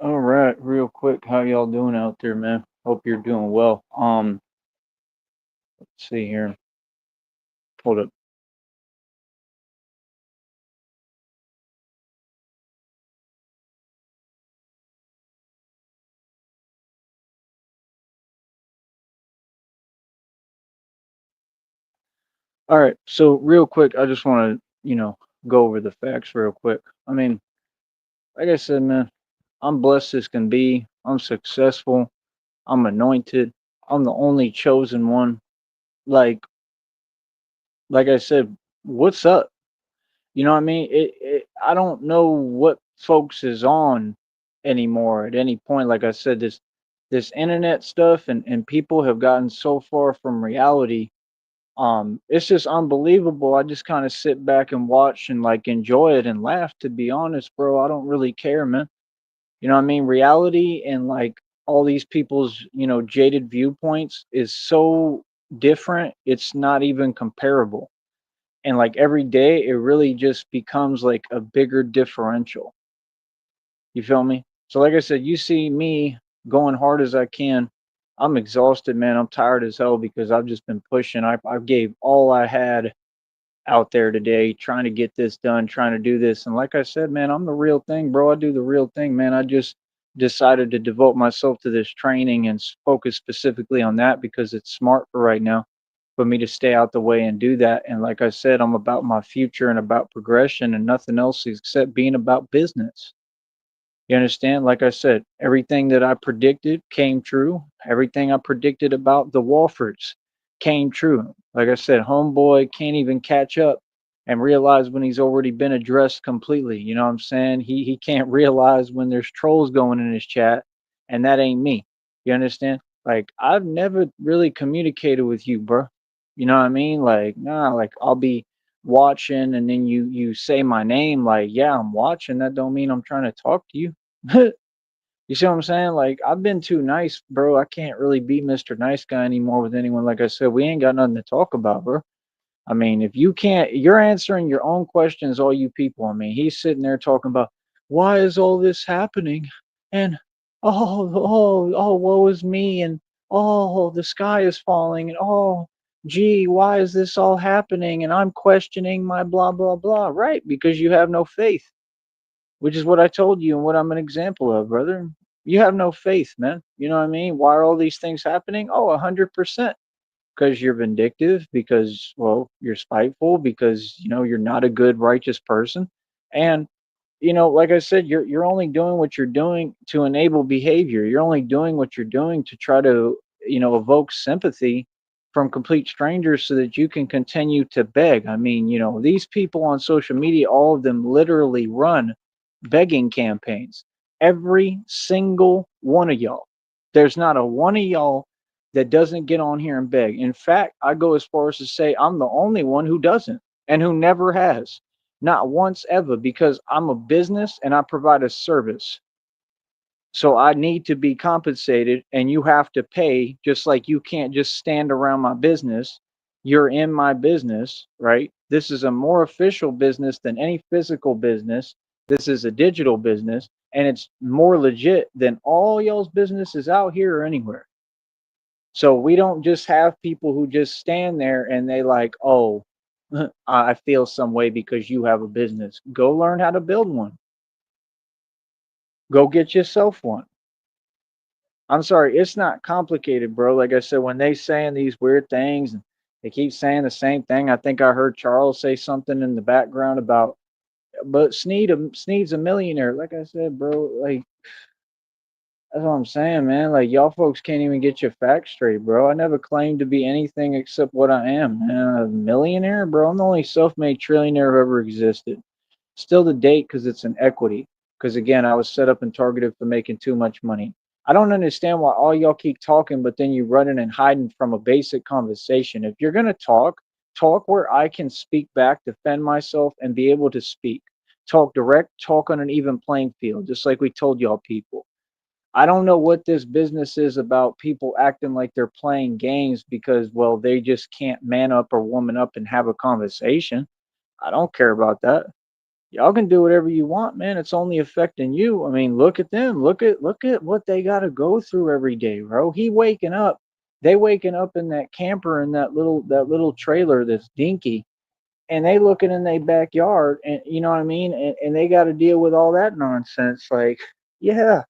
All right, real quick, how y'all doing out there, man? Hope you're doing well. Let's see here. Hold up. All right, so real quick, I just want to, go over the facts real quick. I mean, like I said, man, I'm blessed as can be. I'm successful. I'm anointed. I'm the only chosen one. Like, like I said, what's up? You know what I mean? I don't know what folks is on anymore at any point. Like I said, this internet stuff and people have gotten so far from reality. It's just unbelievable. I just kind of sit back and watch and like enjoy it and laugh, to be honest, bro. I don't really care, man. You know what I mean? Reality and like all these people's, jaded viewpoints is so different. It's not even comparable, and like every day it really just becomes like a bigger differential. You feel me? So like I said, you see me going hard as I can. I'm exhausted, man. I'm tired as hell because I've just been pushing. I gave all I had out there today trying to get this done, trying to do this. And like I said, man, I'm the real thing, bro. I do the real thing, man. I just decided to devote myself to this training and focus specifically on that because it's smart for right now for me to stay out the way and do that. And like I said, I'm about my future and about progression and nothing else except being about business. You understand? Like I said, everything that I predicted came true. Everything I predicted about the Walfords came true. Like I said, homeboy can't even catch up and realize when he's already been addressed completely. You know what I'm saying? He can't realize when there's trolls going in his chat, and that ain't me. You understand? Like I've never really communicated with you, bro. You know what I mean? Like, nah, like I'll be watching and then you say my name like, yeah, I'm watching. That don't mean I'm trying to talk to you. You see what I'm saying? Like I've been too nice, bro. I can't really be Mr. Nice Guy anymore with anyone. Like I said, we ain't got nothing to talk about, bro. I mean, if you can't, you're answering your own questions, all you people. I mean, he's sitting there talking about why is all this happening, and woe is me, and oh, the sky is falling, and oh, gee, why is this all happening? And I'm questioning my blah blah blah. Right, because you have no faith, which is what I told you and what I'm an example of, brother. You have no faith, man. You know what I mean? Why are all these things happening? Oh, 100%. Because you're vindictive, because, well, you're spiteful, because, you're not a good, righteous person. And, like I said, you're only doing what you're doing to enable behavior. You're only doing what you're doing to try to, evoke sympathy from complete strangers so that you can continue to beg. I mean, these people on social media, all of them literally run begging campaigns. Every single one of y'all. There's not a one of y'all that doesn't get on here and beg. In fact, I go as far as to say I'm the only one who doesn't and who never has. Not once ever, because I'm a business and I provide a service. So I need to be compensated and you have to pay, just like you can't just stand around my business. You're in my business, right? This is a more official business than any physical business. This is a digital business and it's more legit than all y'all's businesses out here or anywhere. So we don't just have people who just stand there and they like, oh, I feel some way because you have a business. Go learn how to build one. Go get yourself one. I'm sorry, it's not complicated, bro. Like I said, when they saying these weird things and they keep saying the same thing. I think I heard Charles say something in the background about, but Sneed's a millionaire. Like I said, bro, like that's what I'm saying, man. Like y'all folks can't even get your facts straight, bro. I never claimed to be anything except what I am, man. A millionaire, bro. I'm the only self-made trillionaire who ever existed. Still to date, because it's an equity. Because again, I was set up and targeted for making too much money. I don't understand why all y'all keep talking, but then you running and hiding from a basic conversation. If you're gonna talk, talk where I can speak back, defend myself, and be able to speak. Talk direct, talk on an even playing field, just like we told y'all people. I don't know what this business is about people acting like they're playing games because, well, they just can't man up or woman up and have a conversation. I don't care about that. Y'all can do whatever you want, man. It's only affecting you. I mean, look at them. Look at what they got to go through every day, bro. He waking up, they waking up in that camper in that little trailer that's dinky, and they looking in their backyard, and you know what I mean, and they got to deal with all that nonsense. Like, yeah,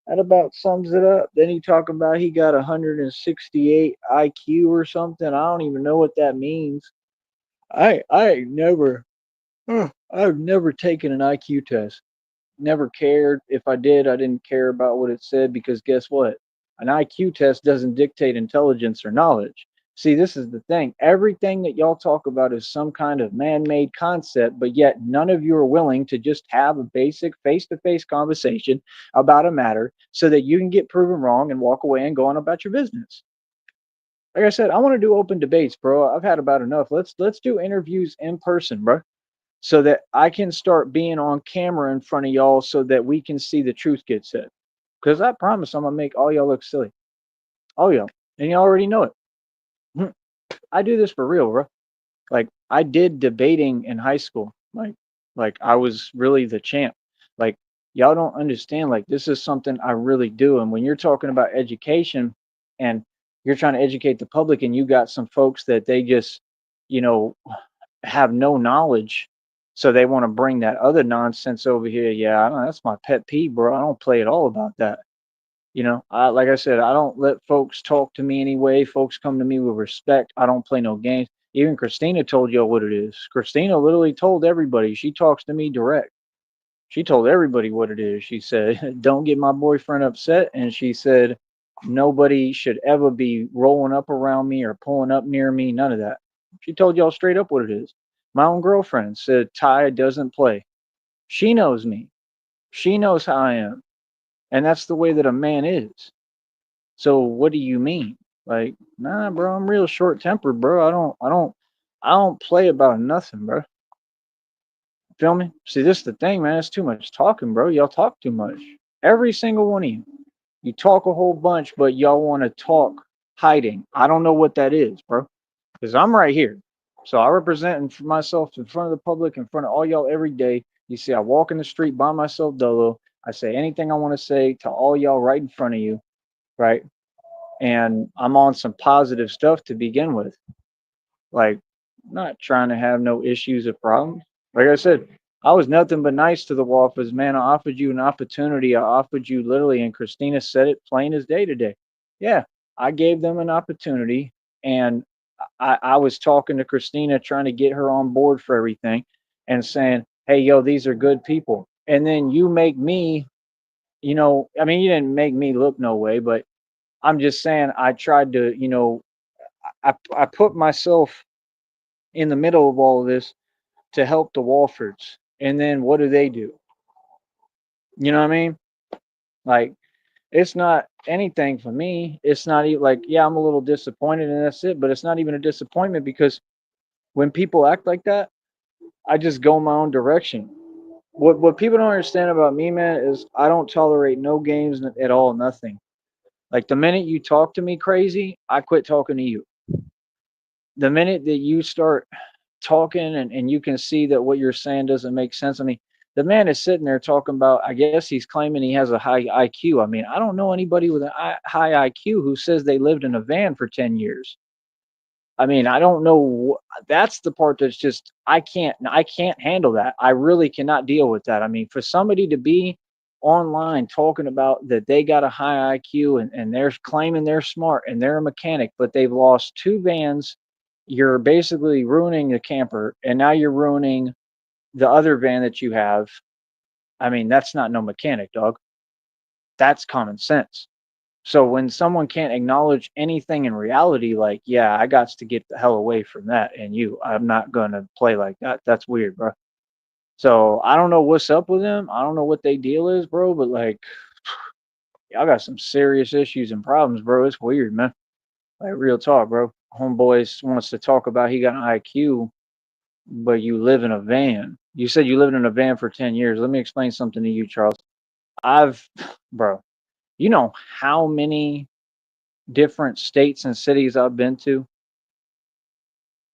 that about sums it up. Then he talking about he got 168 IQ or something. I don't even know what that means. I ain't never I've never taken an IQ test. Never cared. If I did, I didn't care about what it said because guess what? An IQ test doesn't dictate intelligence or knowledge. See, this is the thing. Everything that y'all talk about is some kind of man made concept, but yet none of you are willing to just have a basic face to face conversation about a matter so that you can get proven wrong and walk away and go on about your business. Like I said, I want to do open debates, bro. I've had about enough. Let's do interviews in person, bro, so that I can start being on camera in front of y'all so that we can see the truth get said. Because I promise I'm gonna make all y'all look silly. All y'all. And y'all already know it. I do this for real, bro. Like I did debating in high school. Like I was really the champ. Like y'all don't understand. Like this is something I really do. And when you're talking about education and you're trying to educate the public and you got some folks that they just, you know, have no knowledge, so they want to bring that other nonsense over here. Yeah, I don't, that's my pet peeve, bro. I don't play at all about that. Like I said, I don't let folks talk to me anyway. Folks come to me with respect. I don't play no games. Even Christina told y'all what it is. Christina literally told everybody. She talks to me direct. She told everybody what it is. She said, "Don't get my boyfriend upset," and she said, "Nobody should ever be rolling up around me or pulling up near me. None of that." She told y'all straight up what it is. My own girlfriend said Ty doesn't play. She knows me. She knows how I am, and that's the way that a man is. So what do you mean? Like, nah, bro, I'm real short tempered, bro. I don't play about nothing, bro. Feel me? See, this is the thing, man. It's too much talking, bro. Y'all talk too much. Every single one of you. You talk a whole bunch, but y'all want to talk hiding. I don't know what that is, bro. Because I'm right here. So I represent myself in front of the public, in front of all y'all every day. You see, I walk in the street by myself dolo. I say anything I want to say to all y'all right in front of you, right? And I'm on some positive stuff to begin with. Like, not trying to have no issues or problems. Like I said, I was nothing but nice to the Waffles, man. I offered you an opportunity. I offered you literally, and Christina said it plain as day today. Yeah, I gave them an opportunity, and I was talking to Christina, trying to get her on board for everything, and saying, "Hey, yo, these are good people." And then you make me, I mean, you didn't make me look no way, but I'm just saying I tried to, I put myself in the middle of all of this to help the Walfords. And then what do? You know what I mean? Like, it's not anything for me. It's not even like, yeah, I'm a little disappointed and that's it, but it's not even a disappointment because when people act like that, I just go my own direction. What people don't understand about me, man, is I don't tolerate no games at all, nothing. Like the minute you talk to me crazy, I quit talking to you. The minute that you start talking and you can see that what you're saying doesn't make sense. I mean, the man is sitting there talking about, I guess he's claiming he has a high IQ. I mean, I don't know anybody with a high IQ who says they lived in a van for 10 years. I mean, I don't know. That's the part that's just, I can't handle that. I really cannot deal with that. I mean, for somebody to be online talking about that they got a high IQ and they're claiming they're smart and they're a mechanic, but they've lost two vans. You're basically ruining the camper, and now you're ruining the other van that you have. I mean, that's not no mechanic, dog. That's common sense. So when someone can't acknowledge anything in reality, like, yeah, I got to get the hell away from that, and I'm not gonna play like that. That's weird, bro. So I don't know what's up with them. I don't know what they deal is, bro. But like, y'all got some serious issues and problems, bro. It's weird, man. Like real talk, bro. Homeboys wants to talk about he got an IQ, but you live in a van. You said you lived in a van for 10 years. Let me explain something to you, Charles. I've, bro, you know how many different states and cities I've been to?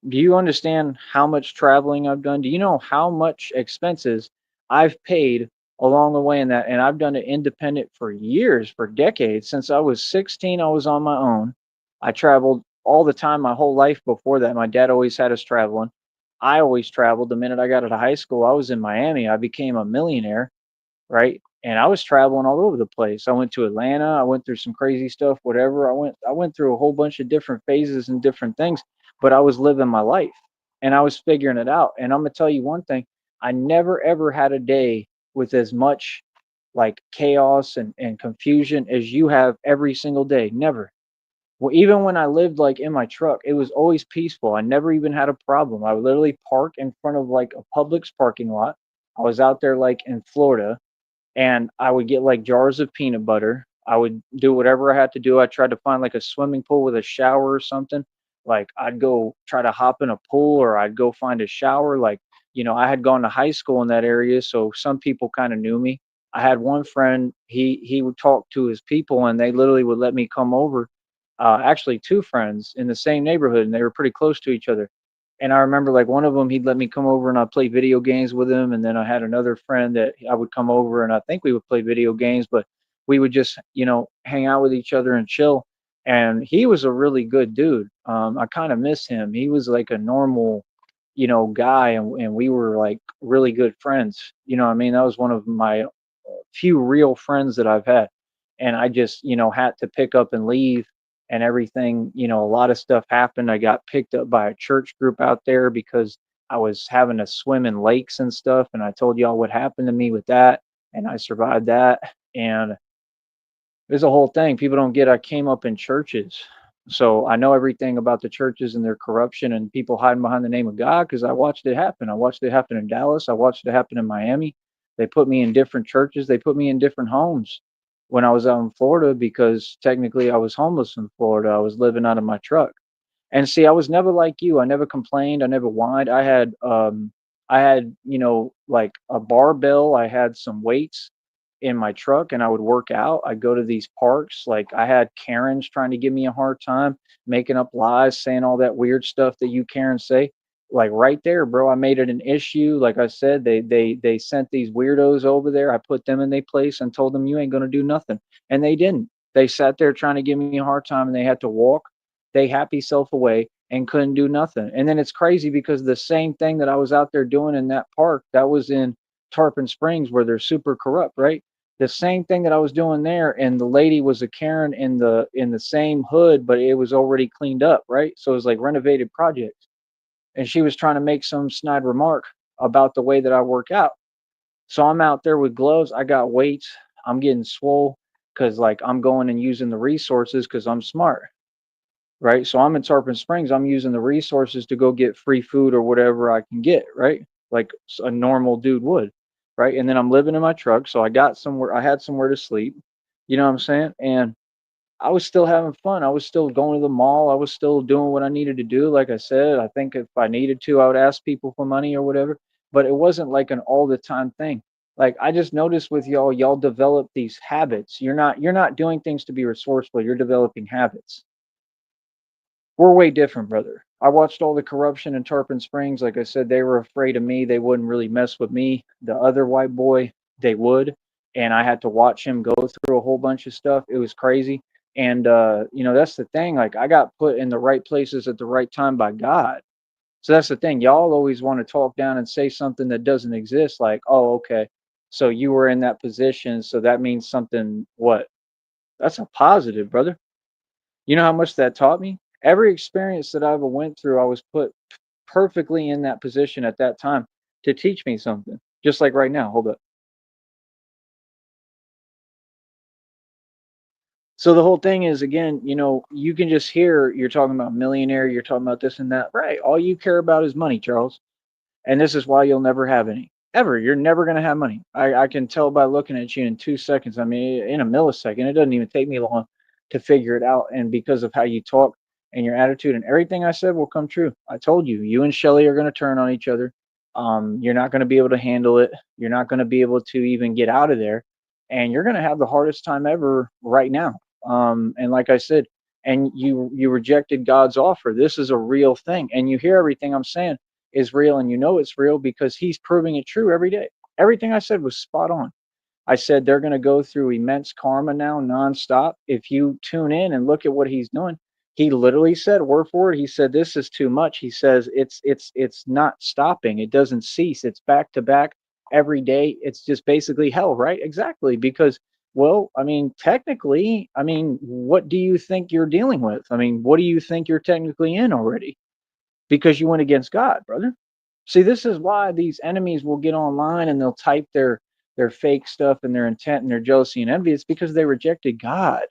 Do you understand how much traveling I've done? Do you know how much expenses I've paid along the way in that? And I've done it independent for years, for decades. Since I was 16, I was on my own. I traveled all the time my whole life before that. My dad always had us traveling. I always traveled. The minute I got out of high school, I was in Miami. I became a millionaire, right? And I was traveling all over the place. I went to Atlanta. I went through some crazy stuff, whatever. I went through a whole bunch of different phases and different things, but I was living my life and I was figuring it out. And I'm gonna tell you one thing, I never ever had a day with as much like chaos and confusion as you have every single day. Never. Well, even when I lived like in my truck, it was always peaceful. I never even had a problem. I would literally park in front of like a Publix parking lot. I was out there like in Florida and I would get like jars of peanut butter. I would do whatever I had to do. I tried to find like a swimming pool with a shower or something. Like I'd go try to hop in a pool or I'd go find a shower. Like, I had gone to high school in that area, so some people kind of knew me. I had one friend, he would talk to his people and they literally would let me come over. Actually two friends in the same neighborhood and they were pretty close to each other. And I remember like one of them, he'd let me come over and I'd play video games with him. And then I had another friend that I would come over and I think we would play video games, but we would just, hang out with each other and chill. And he was a really good dude. I kind of miss him. He was like a normal, guy, and we were like really good friends. You know what I mean? That was one of my few real friends that I've had. And I just, had to pick up and leave and everything. A lot of stuff happened. I got picked up by a church group out there because I was having to swim in lakes and stuff. And I told y'all what happened to me with that. And I survived that. And there's a whole thing people don't get. I came up in churches. So I know everything about the churches and their corruption and people hiding behind the name of God because I watched it happen. I watched it happen in Dallas. I watched it happen in Miami. They put me in different churches. They put me in different homes when I was out in Florida because technically I was homeless in Florida. I was living out of my truck. And see, I was never like you. I never complained. I never whined. I had, like a barbell. I had some weights in my truck and I would work out. I'd go to these parks. Like I had Karens trying to give me a hard time, making up lies, saying all that weird stuff that you Karens say. Like right there, bro. I made it an issue. Like I said, they sent these weirdos over there. I put them in their place and told them you ain't gonna do nothing. And they didn't. They sat there trying to give me a hard time and they had to walk they happy self away and couldn't do nothing. And then it's crazy because the same thing that I was out there doing in that park, that was in Tarpon Springs where they're super corrupt, right? The same thing that I was doing there, and the lady was a Karen in the same hood, but it was already cleaned up, right? So it was like renovated projects. And she was trying to make some snide remark about the way that I work out. So I'm out there with gloves, I got weights, I'm getting swole because like I'm going and using the resources because I'm smart, right? So I'm in Tarpon Springs. I'm using the resources to go get free food or whatever I can get, right? Like a normal dude would, right? And then I'm living in my truck, so I got somewhere. I had somewhere to sleep. You know what I'm saying? And I was still having fun. I was still going to the mall. I was still doing what I needed to do. Like I said, I think if I needed to, I would ask people for money or whatever. But it wasn't like an all the time thing. Like I just noticed with y'all develop these habits. You're not doing things to be resourceful. You're developing habits. We're way different, brother. I watched all the corruption in Tarpon Springs. Like I said, they were afraid of me. They wouldn't really mess with me. The other white boy, they would. And I had to watch him go through a whole bunch of stuff. It was crazy. And that's the thing. Like I got put in the right places at the right time by God. So that's the thing. Y'all always want to talk down and say something that doesn't exist. Like, oh, okay. So you were in that position. So that means something what? That's a positive, brother. You know how much that taught me? Every experience that I ever went through, I was put perfectly in that position at that time to teach me something. Just like right now. Hold up. So the whole thing is again, you can just hear you're talking about millionaire, you're talking about this and that. Right. All you care about is money, Charles. And this is why you'll never have any. Ever. You're never going to have money. I can tell by looking at you in 2 seconds. I mean, in a millisecond. It doesn't even take me long to figure it out. And because of how you talk and your attitude and everything I said will come true. I told you, you and Shelly are going to turn on each other. You're not going to be able to handle it. You're not going to be able to even get out of there. And you're going to have the hardest time ever right now. And like I said, and you rejected God's offer. This is a real thing, and you hear everything I'm saying is real, and you know it's real because He's proving it true every day. Everything I said was spot on. I said they're going to go through immense karma now, nonstop. If you tune in and look at what he's doing, he literally said, word for word, he said, "This is too much." He says, "It's not stopping. It doesn't cease. It's back to back every day. It's just basically hell, right?" Exactly. Because, well, I mean, technically, I mean, what do you think you're dealing with? I mean, what do you think you're technically in already? Because you went against God, brother. See, this is why these enemies will get online and they'll type their fake stuff and their intent and their jealousy and envy. It's because they rejected God.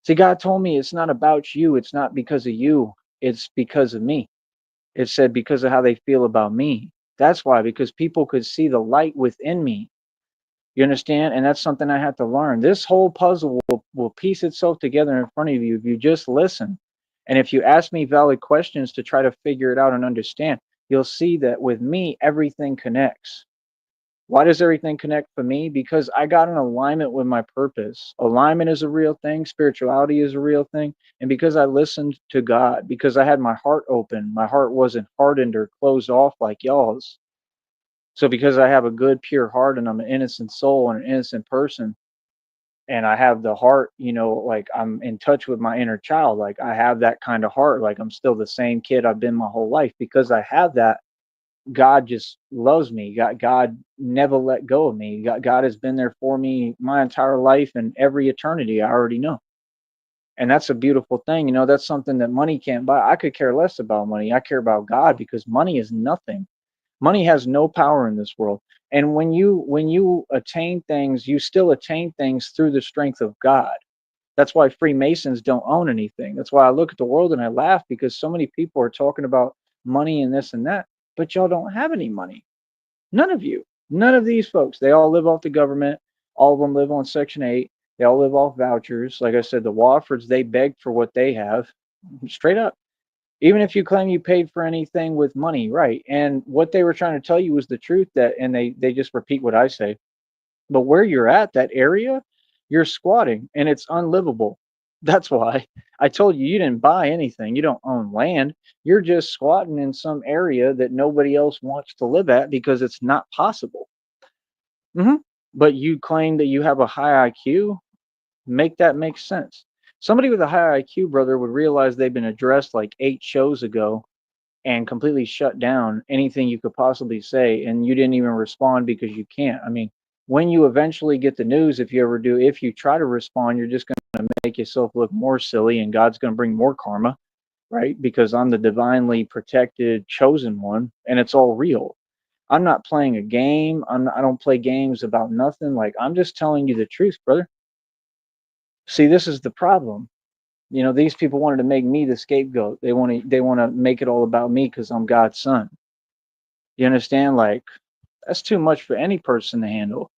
See, God told me it's not about you. It's not because of you. It's because of me. It said because of how they feel about me. That's why, because people could see the light within me. You understand? And that's something I had to learn. This whole puzzle will piece itself together in front of you if you just listen. And if you ask me valid questions to try to figure it out and understand, you'll see that with me, everything connects. Why does everything connect for me? Because I got in alignment with my purpose. Alignment is a real thing, spirituality is a real thing. And because I listened to God, because I had my heart open, my heart wasn't hardened or closed off like y'all's. So because I have a good, pure heart and I'm an innocent soul and an innocent person, and I have the heart, like I'm in touch with my inner child, like I have that kind of heart, like I'm still the same kid I've been my whole life. Because I have that, God just loves me. God never let go of me. God has been there for me my entire life and every eternity. I already know. And that's a beautiful thing. That's something that money can't buy. I could care less about money. I care about God because money is nothing. Money has no power in this world. And when you attain things, you still attain things through the strength of God. That's why Freemasons don't own anything. That's why I look at the world and I laugh because so many people are talking about money and this and that, but y'all don't have any money. None of you. None of these folks. They all live off the government. All of them live on Section 8. They all live off vouchers. Like I said, the Wofford's, they beg for what they have. Straight up. Even if you claim you paid for anything with money, right? And what they were trying to tell you was the truth, that, and they just repeat what I say. But where you're at, that area, you're squatting and it's unlivable. That's why I told you you didn't buy anything. You don't own land. You're just squatting in some area that nobody else wants to live at because it's not possible. hmm But you claim that you have a high IQ. Make that make sense. Somebody with a high IQ, brother, would realize they've been addressed like 8 shows ago and completely shut down anything you could possibly say, and you didn't even respond because you can't. I mean, when you eventually get the news, if you ever do, if you try to respond, you're just going to make yourself look more silly, and God's going to bring more karma, right? Because I'm the divinely protected, chosen one, and it's all real. I'm not playing a game. I don't play games about nothing. Like, I'm just telling you the truth, brother. See, this is the problem. These people wanted to make me the scapegoat. They want to make it all about me because I'm God's son. You understand? Like, that's too much for any person to handle.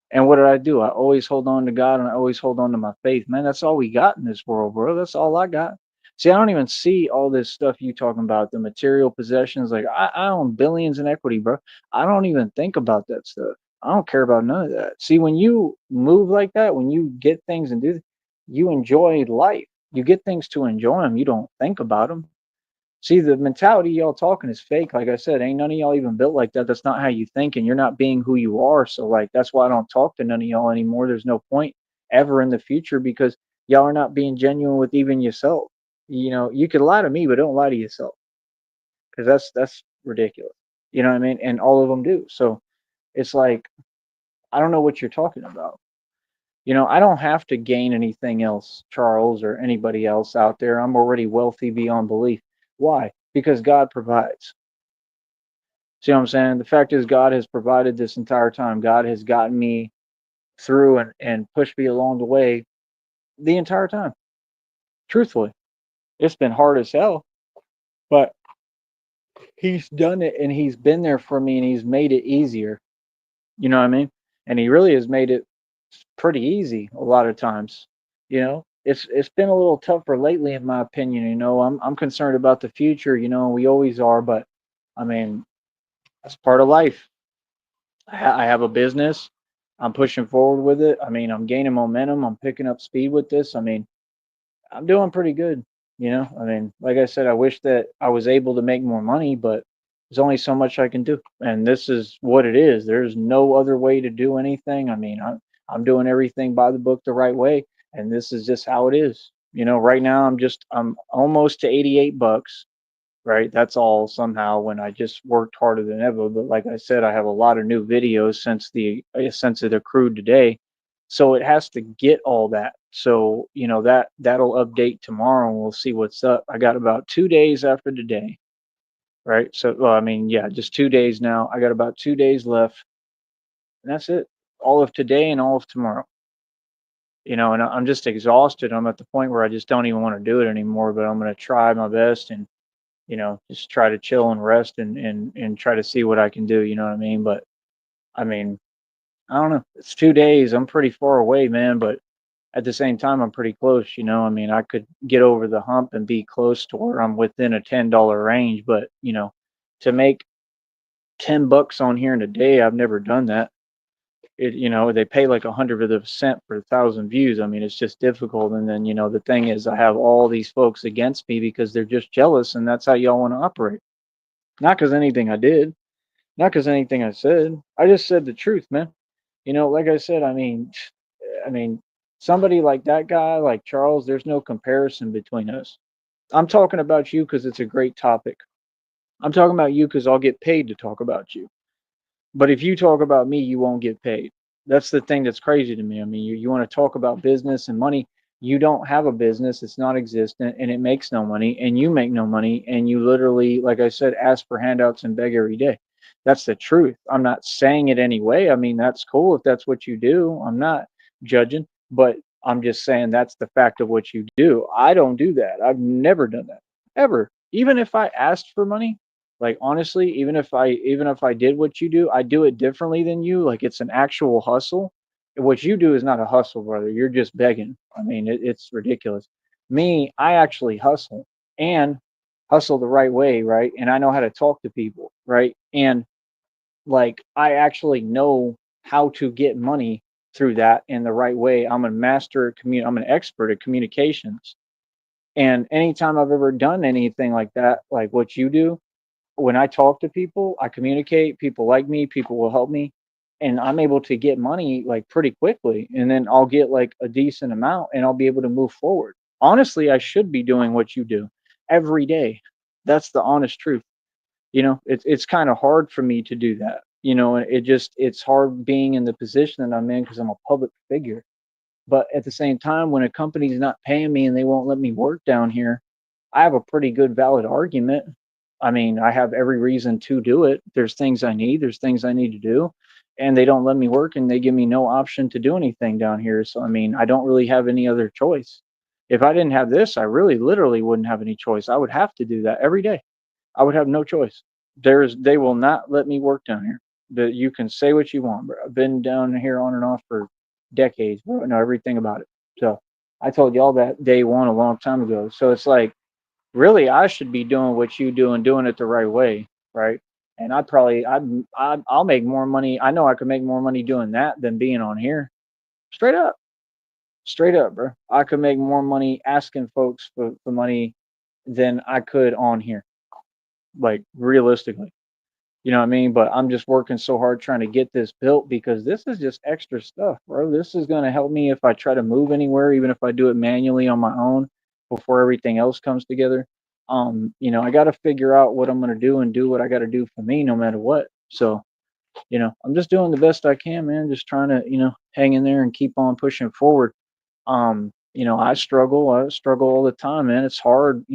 And what did I do? I always hold on to God and I always hold on to my faith. Man, that's all we got in this world, bro. That's all I got. See, I don't even see all this stuff you talking about, the material possessions. Like, I own billions in equity, bro. I don't even think about that stuff. I don't care about none of that. See, when you move like that, when you get things and do, you enjoy life. You get things to enjoy them. You don't think about them. See, the mentality y'all talking is fake. Like I said, ain't none of y'all even built like that. That's not how you think, and you're not being who you are. So, like, that's why I don't talk to none of y'all anymore. There's no point ever in the future because y'all are not being genuine with even yourself. You can lie to me, but don't lie to yourself because that's ridiculous. You know what I mean? And all of them do. So it's like, I don't know what you're talking about. I don't have to gain anything else, Charles, or anybody else out there. I'm already wealthy beyond belief. Why? Because God provides. See what I'm saying? The fact is, God has provided this entire time. God has gotten me through and pushed me along the way the entire time. Truthfully, it's been hard as hell, but He's done it and He's been there for me and He's made it easier. You know what I mean? And He really has made it pretty easy a lot of times. It's been a little tougher lately, in my opinion. I'm concerned about the future. We always are, but I mean, that's part of life. I have a business. I'm pushing forward with it. I mean, I'm gaining momentum. I'm picking up speed with this. I mean, I'm doing pretty good. I mean, like I said, I wish that I was able to make more money, but there's only so much I can do. And this is what it is. There's no other way to do anything. I mean, I'm doing everything by the book the right way, and this is just how it is. Right now I'm almost to 88 bucks, right? That's all somehow when I just worked harder than ever. But like I said, I have a lot of new videos since it accrued today. So it has to get all that. So, that'll update tomorrow and we'll see what's up. I got about 2 days after today, right? So, well, I mean, yeah, just 2 days now. I got about 2 days left, and that's it. All of today and all of tomorrow. And I'm just exhausted. I'm at the point where I just don't even want to do it anymore, but I'm going to try my best and just try to chill and rest and try to see what I can do, you know what I mean? But I mean, I don't know. It's 2 days. I'm pretty far away, man, but at the same time I'm pretty close. I mean, I could get over the hump and be close to where I'm within a $10 range, but to make 10 bucks on here in a day, I've never done that. They pay like 100% for 1,000 views. I mean, it's just difficult. And then, the thing is, I have all these folks against me because they're just jealous, and that's how y'all want to operate. Not because anything I did, not because anything I said. I just said the truth, man. Like I said, I mean, somebody like that guy, like Charles, there's no comparison between us. I'm talking about you because it's a great topic. I'm talking about you because I'll get paid to talk about you. But if you talk about me, you won't get paid. That's the thing that's crazy to me. I mean, you want to talk about business and money. You don't have a business, it's non existent, and it makes no money, and you make no money. And you literally, like I said, ask for handouts and beg every day. That's the truth. I'm not saying it anyway. I mean, that's cool if that's what you do. I'm not judging, but I'm just saying that's the fact of what you do. I don't do that. I've never done that, ever. Even if I asked for money, like honestly, even if I did what you do, I do it differently than you. Like it's an actual hustle. What you do is not a hustle, brother. You're just begging. I mean, it's ridiculous. Me, I actually hustle and hustle the right way, right? And I know how to talk to people, right? And like I actually know how to get money through that in the right way. I'm an expert at communications. And anytime I've ever done anything like that, like what you do, when I talk to people, I communicate, people like me, people will help me, and I'm able to get money like pretty quickly. And then I'll get like a decent amount and I'll be able to move forward. Honestly, I should be doing what you do every day. That's the honest truth. It's kind of hard for me to do that. And it's hard being in the position that I'm in because I'm a public figure. But at the same time, when a company's not paying me and they won't let me work down here, I have a pretty good valid argument. I mean, I have every reason to do it. There's things I need to do, and they don't let me work and they give me no option to do anything down here. So, I mean, I don't really have any other choice. If I didn't have this, I really literally wouldn't have any choice. I would have to do that every day. I would have no choice. They will not let me work down here. You can say what you want, bro. I've been down here on and off for decades, bro. I know everything about it. So I told y'all that day one a long time ago. So it's like really I should be doing what you do and doing it the right way, right? And I'll make more money. I know I could make more money doing that than being on here. Straight up, straight up, bro. I could make more money asking folks for money than I could on here, like realistically. You know what I mean? But I'm just working so hard trying to get this built because this is just extra stuff, bro. This is going to help me if I try to move anywhere, even if I do it manually on my own before everything else comes together. I got to figure out what I'm going to do and do what I got to do for me no matter what. So, I'm just doing the best I can, man. Just trying to, hang in there and keep on pushing forward. I struggle all the time, man. It's hard,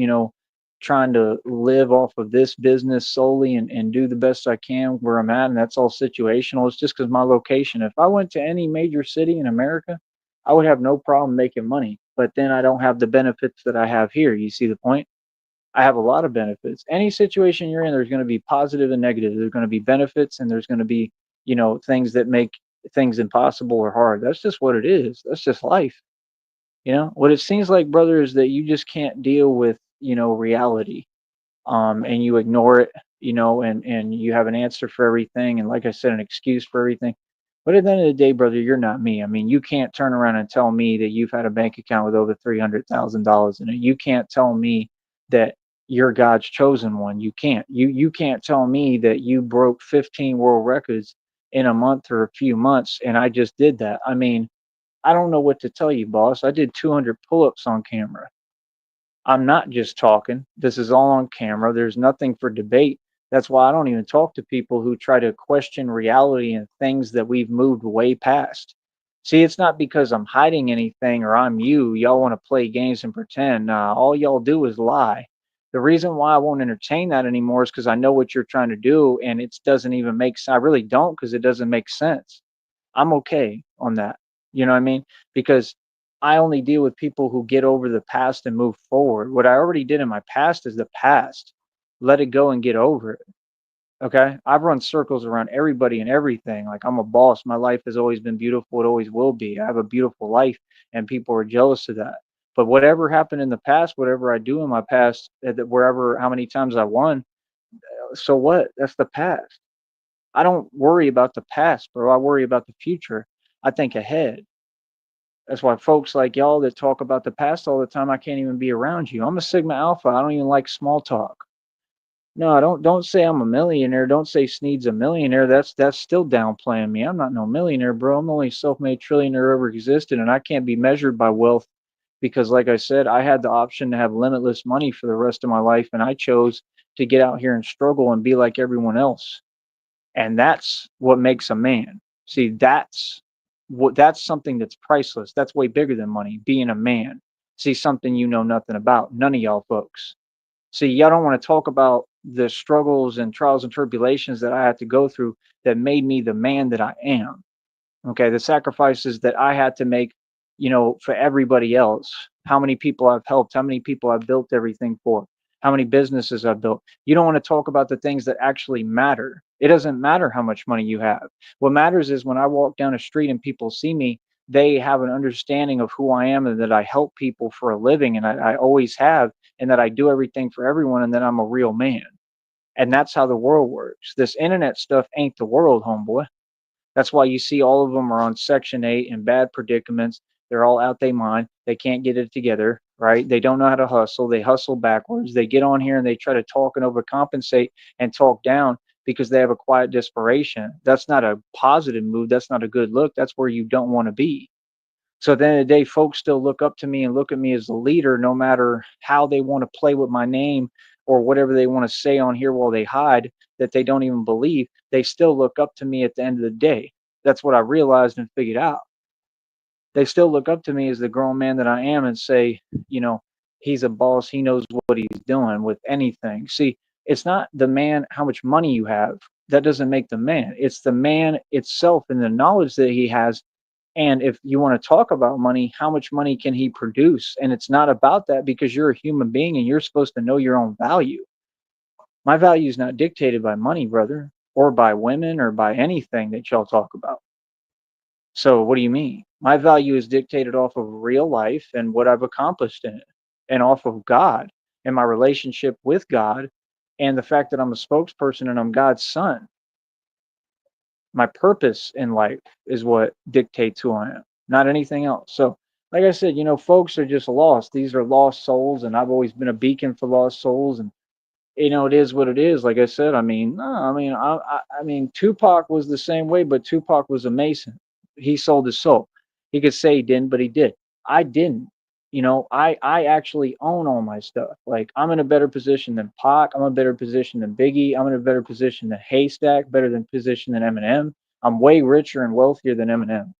trying to live off of this business solely and do the best I can where I'm at. And that's all situational. It's just because my location. If I went to any major city in America, I would have no problem making money. But then I don't have the benefits that I have here. You see the point? I have a lot of benefits. Any situation you're in, there's going to be positive and negative. There's going to be benefits and there's going to be, things that make things impossible or hard. That's just what it is. That's just life. What it seems like, brother, is that you just can't deal with, reality. And you ignore it, and you have an answer for everything. And like I said, an excuse for everything. But at the end of the day, brother, you're not me. I mean, you can't turn around and tell me that you've had a bank account with over $300,000 in it. You can't tell me that you're God's chosen one. You can't. You can't tell me that you broke 15 world records in a month or a few months, and I just did that. I mean, I don't know what to tell you, boss. I did 200 pull-ups on camera. I'm not just talking. This is all on camera. There's nothing for debate. That's why I don't even talk to people who try to question reality and things that we've moved way past. See, it's not because I'm hiding anything or I'm you. Y'all want to play games and pretend. Nah, all y'all do is lie. The reason why I won't entertain that anymore is because I know what you're trying to do, and it doesn't even make sense. I really don't, because it doesn't make sense. I'm okay on that. You know what I mean? Because I only deal with people who get over the past and move forward. What I already did in my past is the past. Let it go and get over it. Okay. I've run circles around everybody and everything. Like, I'm a boss. My life has always been beautiful. It always will be. I have a beautiful life, and people are jealous of that. But whatever happened in the past, whatever I do in my past, wherever, how many times I won, so what? That's the past. I don't worry about the past, bro. I worry about the future. I think ahead. That's why folks like y'all that talk about the past all the time, I can't even be around you. I'm a Sigma Alpha. I don't even like small talk. No, don't say I'm a millionaire. Don't say Sneed's a millionaire. That's still downplaying me. I'm not no millionaire, bro. I'm the only self-made trillionaire ever existed, and I can't be measured by wealth because, like I said, I had the option to have limitless money for the rest of my life, and I chose to get out here and struggle and be like everyone else. And that's what makes a man. See, that's something that's priceless. That's way bigger than money, being a man. See, something you know nothing about. None of y'all folks. See, y'all don't want to talk about the struggles and trials and tribulations that I had to go through that made me the man that I am. Okay, the sacrifices that I had to make, for everybody else. How many people I've helped, how many people I've built everything for, how many businesses I've built. You don't want to talk about the things that actually matter. It doesn't matter how much money you have. What matters is when I walk down a street and people see me, they have an understanding of who I am and that I help people for a living, and I always have, and that I do everything for everyone, and that I'm a real man. And that's how the world works. This internet stuff ain't the world, homeboy. That's why you see all of them are on Section 8 in bad predicaments. They're all out their mind. They can't get it together, right? They don't know how to hustle. They hustle backwards. They get on here and they try to talk and overcompensate and talk down because they have a quiet desperation. That's not a positive move. That's not a good look. That's where you don't want to be. So at the end of the day, folks still look up to me and look at me as the leader, no matter how they want to play with my name or whatever they want to say on here while they hide that they don't even believe. They still look up to me at the end of the day. That's what I realized and figured out. They still look up to me as the grown man that I am and say, you know, he's a boss. He knows what he's doing with anything. See, it's not the man, how much money you have. That doesn't make the man. It's the man itself and the knowledge that he has. And if you want to talk about money, how much money can he produce? And it's not about that because you're a human being and you're supposed to know your own value. My value is not dictated by money, brother, or by women or by anything that y'all talk about. So what do you mean? My value is dictated off of real life and what I've accomplished in it, and off of God and my relationship with God, and the fact that I'm a spokesperson and I'm God's son. My purpose in life is what dictates who I am, not anything else. So, like I said, folks are just lost. These are lost souls, and I've always been a beacon for lost souls. And it is what it is. Like I said, I mean, no, I mean, Tupac was the same way, but Tupac was a Mason. He sold his soul. He could say he didn't, but he did. I didn't. I actually own all my stuff. Like, I'm in a better position than Pac. I'm in a better position than Biggie. I'm in a better position than Haystack. Better than position than Eminem. I'm way richer and wealthier than Eminem,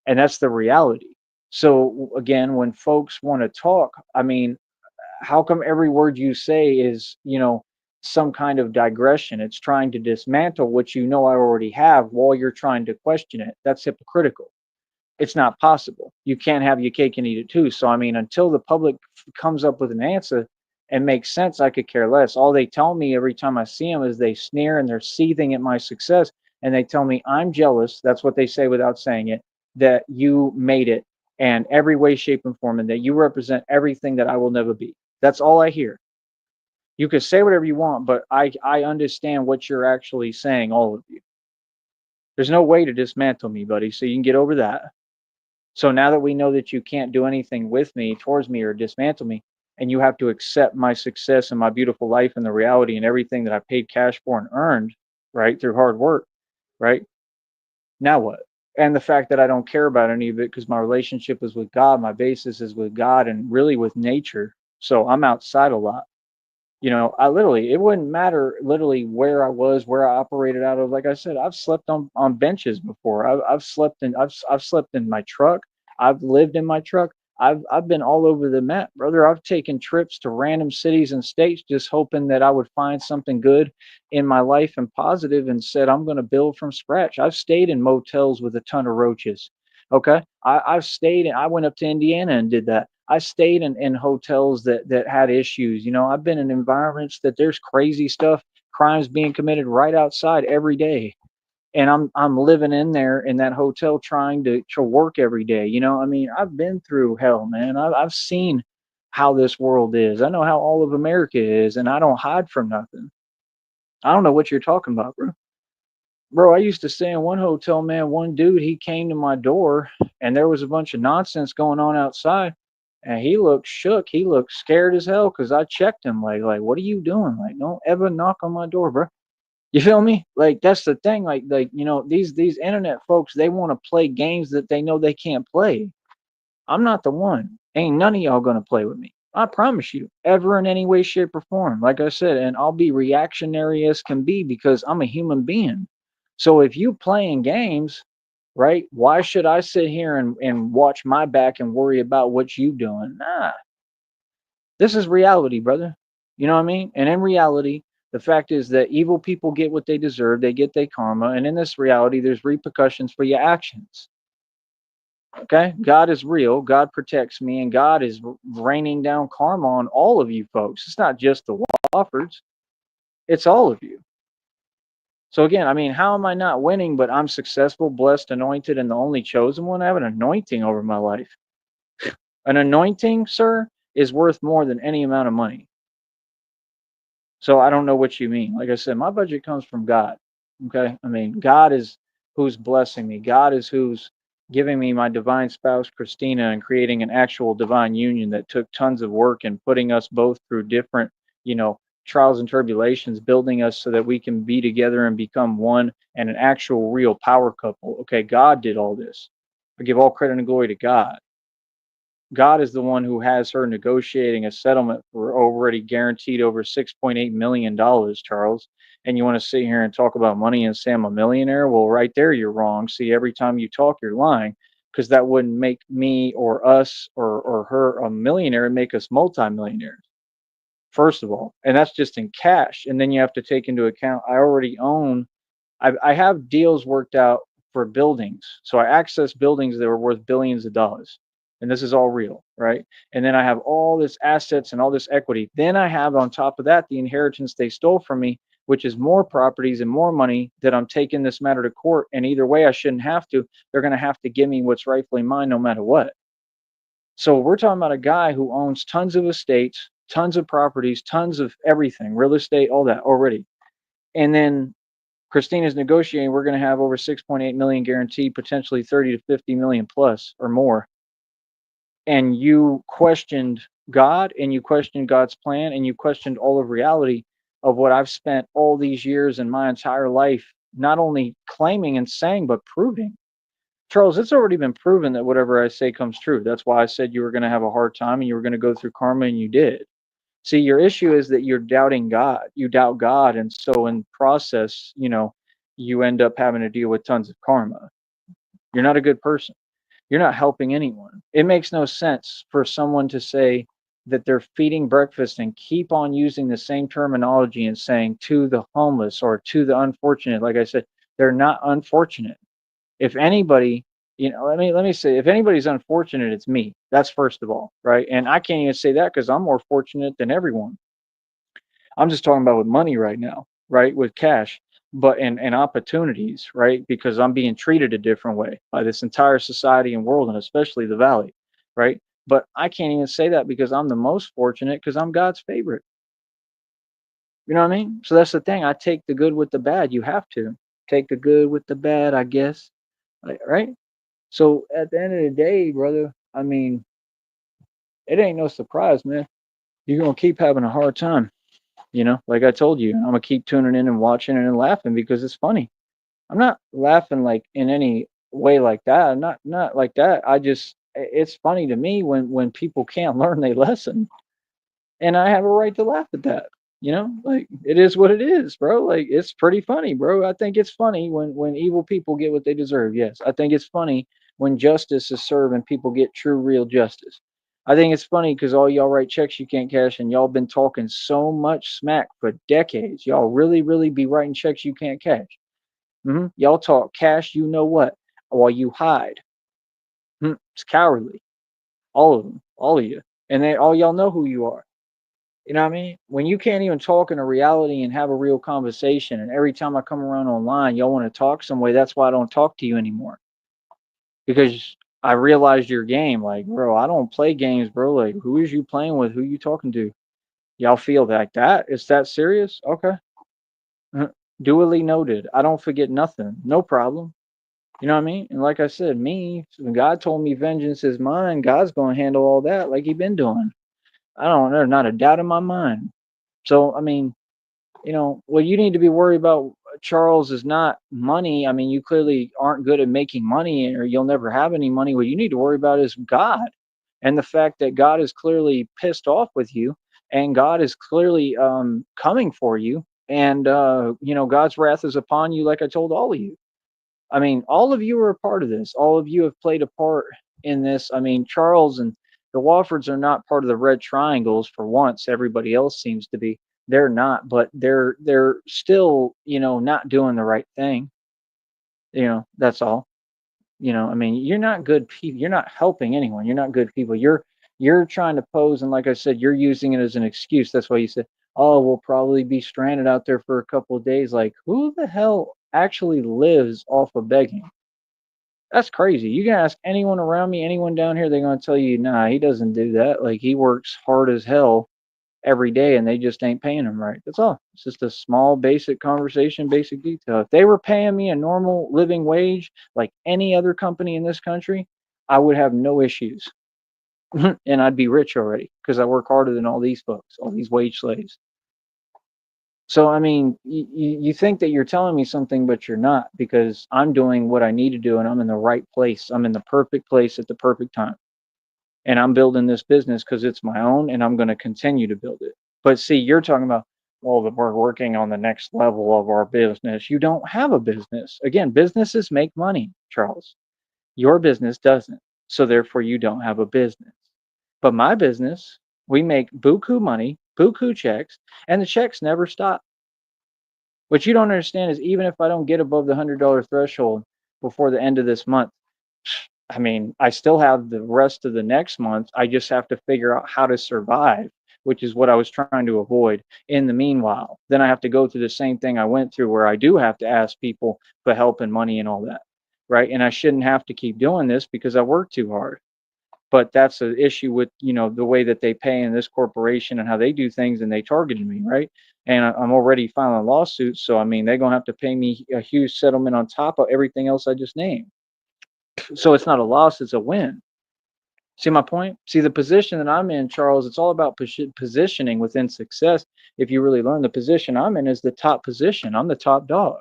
and that's the reality. So again, when folks want to talk, I mean, how come every word you say is, some kind of digression? It's trying to dismantle what you know I already have while you're trying to question it. That's hypocritical. It's not possible. You can't have your cake and eat it too. So I mean, until the public comes up with an answer and makes sense, I could care less. All they tell me every time I see them is they sneer and they're seething at my success, and they tell me I'm jealous. That's what they say without saying it. That you made it in every way, shape, and form, and that you represent everything that I will never be. That's all I hear. You can say whatever you want, but I understand what you're actually saying, all of you. There's no way to dismantle me, buddy. So you can get over that. So now that we know that you can't do anything with me, towards me, or dismantle me, and you have to accept my success and my beautiful life and the reality and everything that I paid cash for and earned, right, through hard work, right? Now what? And the fact that I don't care about any of it because my relationship is with God, my basis is with God and really with nature. So I'm outside a lot. I literally, it wouldn't matter literally where I was, where I operated out of. Like I said, I've slept on benches before. I've slept in my truck. I've lived in my truck. I've been all over the map, brother. I've taken trips to random cities and states just hoping that I would find something good in my life and positive and said I'm going to build from scratch. I've stayed in motels with a ton of roaches. Okay. I've stayed and I went up to Indiana and did that. I stayed in hotels that had issues. I've been in environments that there's crazy stuff, crimes being committed right outside every day. And I'm living in there in that hotel trying to work every day. I mean, I've been through hell, man. I've seen how this world is. I know how all of America is, and I don't hide from nothing. I don't know what you're talking about, bro. Bro, I used to stay in one hotel, man. One dude, he came to my door and there was a bunch of nonsense going on outside. And he looked shook. He looked scared as hell because I checked him like, what are you doing? Like, don't ever knock on my door, bro. You feel me? Like that's the thing. These internet folks, they want to play games that they know they can't play. I'm not the one. Ain't none of y'all gonna play with me. I promise you, ever in any way, shape, or form. Like I said, and I'll be reactionary as can be because I'm a human being. So if you playing games, right, why should I sit here and watch my back and worry about what you doing? Nah, this is reality, brother. You know what I mean? And in reality, the fact is that evil people get what they deserve, they get their karma, and in this reality, there's repercussions for your actions. Okay, God is real, God protects me, and God is raining down karma on all of you folks. It's not just the Wofford's, it's all of you. So again, I mean, how am I not winning, but I'm successful, blessed, anointed, and the only chosen one? I have an anointing over my life. An anointing, sir, is worth more than any amount of money. So I don't know what you mean. Like I said, my budget comes from God. Okay. I mean, God is who's blessing me. God is who's giving me my divine spouse, Christina, and creating an actual divine union that took tons of work and putting us both through different, trials and tribulations, building us so that we can be together and become one and an actual real power couple. Okay. God did all this. I give all credit and glory to God. God is the one who has her negotiating a settlement for already guaranteed over $6.8 million, Charles. And you want to sit here and talk about money and say I'm a millionaire? Well, right there, you're wrong. See, every time you talk, you're lying because that wouldn't make me or us or her a millionaire and make us multimillionaires, first of all. And that's just in cash. And then you have to take into account I already own I have deals worked out for buildings. So I access buildings that are worth billions of dollars. And this is all real, right? And then I have all this assets and all this equity. Then I have on top of that the inheritance they stole from me, which is more properties and more money that I'm taking this matter to court. And either way, I shouldn't have to. They're going to have to give me what's rightfully mine no matter what. So we're talking about a guy who owns tons of estates, tons of properties, tons of everything, real estate, all that already. And then Christina's negotiating, we're going to have over 6.8 million guaranteed, potentially 30 to 50 million plus or more. And you questioned God and you questioned God's plan and you questioned all of reality of what I've spent all these years in my entire life, not only claiming and saying, but proving. Charles, it's already been proven that whatever I say comes true. That's why I said you were going to have a hard time and you were going to go through karma, and you did. See, your issue is that you're doubting God. You doubt God. And so in process, you end up having to deal with tons of karma. You're not a good person. You're not helping anyone. It makes no sense for someone to say that they're feeding breakfast and keep on using the same terminology and saying to the homeless or to the unfortunate. Like I said, they're not unfortunate. If anybody, let me say, if anybody's unfortunate, it's me. That's first of all, right? And I can't even say that because I'm more fortunate than everyone. I'm just talking about with money right now, right? With cash, but and opportunities, right? Because I'm being treated a different way by this entire society and world, and especially the valley, right? But I can't even say that because I'm the most fortunate because I'm God's favorite. You know what I mean? So that's the thing. I take the good with the bad. You have to. take the good with the bad, I guess. Like, right? So at the end of the day, brother, I mean, it ain't no surprise, man. You're gonna keep having a hard time. Like I told you, I'm gonna keep tuning in and watching it and laughing because it's funny. I'm not laughing like in any way like that. Not like that. It's funny to me when people can't learn their lesson, and I have a right to laugh at that. Like it is what it is, bro. Like it's pretty funny, bro. I think it's funny when evil people get what they deserve. Yes, I think it's funny when justice is served and people get true, real justice. I think it's funny because all y'all write checks you can't cash, and y'all been talking so much smack for decades. Y'all really, really be writing checks you can't cash. Y'all talk cash, you know what, while you hide. It's cowardly. All of them, all of you, and they all y'all know who you are. You know what I mean? When you can't even talk in a reality and have a real conversation, and every time I come around online, y'all want to talk some way. That's why I don't talk to you anymore because I realized your game. Like, bro, I don't play games, bro. Like, who is you playing with? Who you talking to? Y'all feel like that? It's that serious? Okay. Duly noted. I don't forget nothing. No problem. You know what I mean? And like I said, when God told me vengeance is mine, God's going to handle all that like he been doing. I don't There's not a doubt in my mind. So, I mean, what you need to be worried about, Charles, is not money. I mean, you clearly aren't good at making money or you'll never have any money. What you need to worry about is God and the fact that God is clearly pissed off with you and God is clearly coming for you. And, God's wrath is upon you, like I told all of you. I mean, all of you are a part of this. All of you have played a part in this. I mean, Charles and the Woffords are not part of the Red Triangles for once. Everybody else seems to be. They're not, but they're still, not doing the right thing. That's all. I mean, you're not good people. You're not helping anyone. You're not good people. You're trying to pose, and like I said, you're using it as an excuse. That's why you said, "Oh, we'll probably be stranded out there for a couple of days." Like, who the hell actually lives off of begging? That's crazy. You can ask anyone around me, anyone down here, they're gonna tell you, nah, he doesn't do that. Like he works hard as hell every day and they just ain't paying him right. That's all. It's just a small basic conversation, basic detail. If they were paying me a normal living wage like any other company in this country, I would have no issues. And I'd be rich already because I work harder than all these folks, all these wage slaves. So, I mean, you think that you're telling me something, but you're not because I'm doing what I need to do and I'm in the right place. I'm in the perfect place at the perfect time. And I'm building this business because it's my own and I'm going to continue to build it. But see, you're talking about, well, that we're working on the next level of our business. You don't have a business. Again, businesses make money, Charles. Your business doesn't. So therefore, you don't have a business. But my business, we make buku money, buku checks, and the checks never stop. What you don't understand is even if I don't get above the $100 threshold before the end of this month, I mean, I still have the rest of the next month. I just have to figure out how to survive, which is what I was trying to avoid. In the meanwhile, then I have to go through the same thing I went through where I do have to ask people for help and money and all that. Right. And I shouldn't have to keep doing this because I work too hard. But that's an issue with the way that they pay in this corporation and how they do things, and they targeted me, right? And I'm already filing lawsuits, so I mean they're gonna have to pay me a huge settlement on top of everything else I just named. So it's not a loss, it's a win. See my point? See the position that I'm in, Charles, it's all about positioning within success. If you really learn, the position I'm in is the top position. I'm the top dog.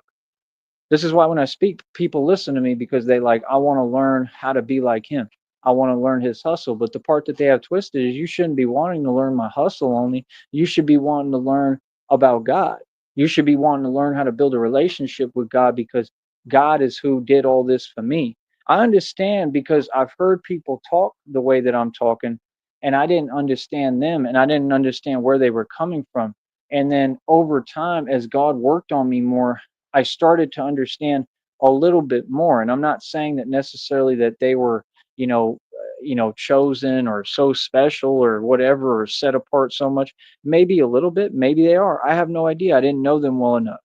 This is why when I speak, people listen to me because they like, I want to learn how to be like him. I want to learn his hustle. But the part that they have twisted is you shouldn't be wanting to learn my hustle only. You should be wanting to learn about God. You should be wanting to learn how to build a relationship with God because God is who did all this for me. I understand because I've heard people talk the way that I'm talking, and I didn't understand them and I didn't understand where they were coming from. And then over time, as God worked on me more, I started to understand a little bit more. And I'm not saying that necessarily that they were, chosen or so special or whatever or set apart so much. Maybe a little bit, maybe they are. I have no idea. I didn't know them well enough.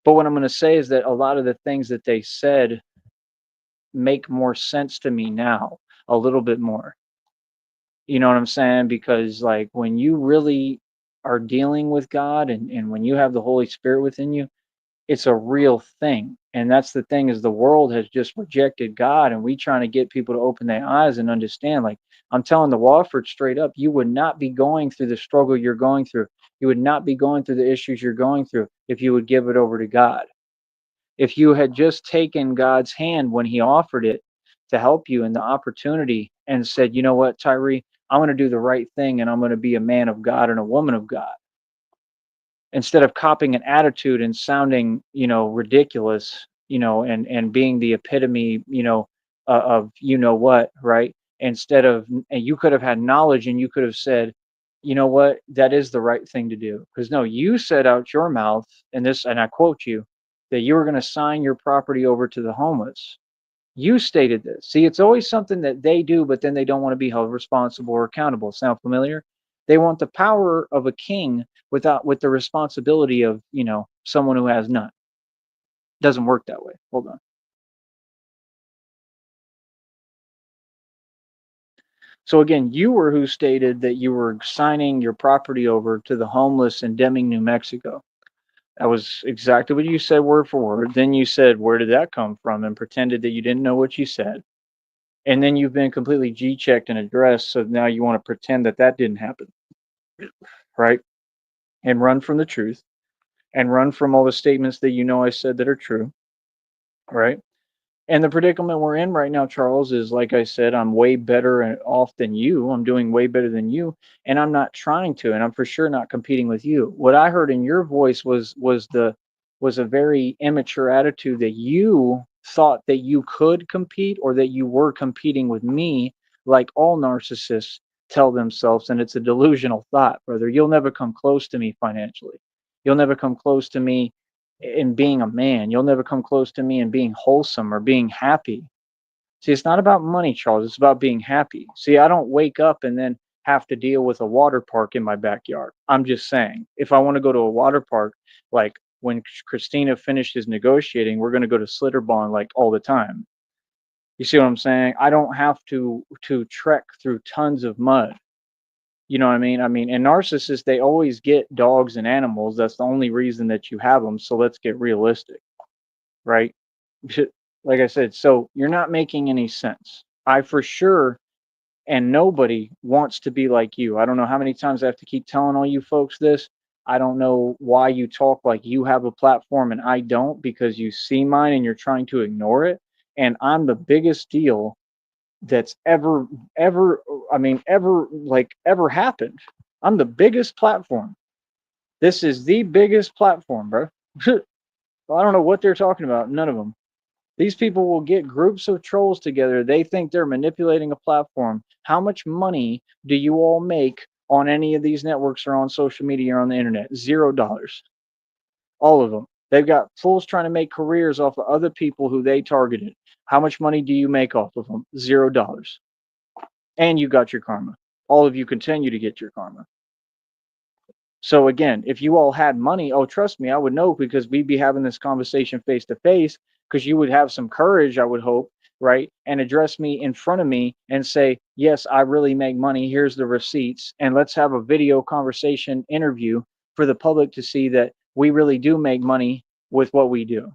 But what I'm going to say is that a lot of the things that they said make more sense to me now, a little bit more. You know what I'm saying? Because like when you really are dealing with God and when you have the Holy Spirit within you, It's a real thing. And that's the thing is the world has just rejected God and we trying to get people to open their eyes and understand. Like I'm telling the Wofford straight up, you would not be going through the struggle you're going through. You would not be going through the issues you're going through if you would give it over to God. If you had just taken God's hand when he offered it to help you in the opportunity and said, you know what, Tyree, I'm going to do the right thing and I'm going to be a man of God and a woman of God instead of copying an attitude and sounding, ridiculous, and being the epitome, of what, right? Instead of, and you could have had knowledge and you could have said, you know what, that is the right thing to do. Because no, you said out your mouth, and this, and I quote you, that you were going to sign your property over to the homeless. You stated this. See, it's always something that they do, but then they don't want to be held responsible or accountable. Sound familiar? They want the power of a king with the responsibility of, someone who has none. Doesn't work that way. Hold on. So again, you were who stated that you were signing your property over to the homeless in Deming, New Mexico. That was exactly what you said word for word. Then you said, where did that come from? And pretended that you didn't know what you said. And then you've been completely G checked and addressed. So now you want to pretend that that didn't happen, right? And run from the truth and run from all the statements that I said that are true, right? And the predicament we're in right now, Charles, is like I said, I'm way better off than you. I'm doing way better than you, and I'm not trying to, and I'm for sure not competing with you. What I heard in your voice was a very immature attitude that you thought that you could compete or that you were competing with me, like all narcissists tell themselves, and it's a delusional thought, brother. You'll never come close to me financially. You'll never come close to me in being a man. You'll never come close to me in being wholesome or being happy. See, it's not about money, Charles. It's about being happy. See, I don't wake up and then have to deal with a water park in my backyard. I'm just saying, if I want to go to a water park, like when Christina finishes negotiating, we're going to go to Slitterbond like all the time. You see what I'm saying? I don't have to trek through tons of mud. You know what I mean? I mean, and narcissists, they always get dogs and animals. That's the only reason that you have them. So let's get realistic, right? Like I said, so you're not making any sense. I for sure, and nobody wants to be like you. I don't know how many times I have to keep telling all you folks this. I don't know why you talk like you have a platform and I don't, because you see mine and you're trying to ignore it. And I'm the biggest deal that's ever, I mean, ever happened. I'm the biggest platform. This is the biggest platform, bro. I don't know what they're talking about. None of them. These people will get groups of trolls together. They think they're manipulating a platform. How much money do you all make on any of these networks or on social media or on the internet? $0. All of them. They've got fools trying to make careers off of other people who they targeted. How much money do you make off of them? $0. And you got your karma. All of you continue to get your karma. So again, if you all had money, oh, trust me, I would know because we'd be having this conversation face to face because you would have some courage, I would hope, right? And address me in front of me and say, yes, I really make money. Here's the receipts. And let's have a video conversation interview for the public to see that we really do make money with what we do.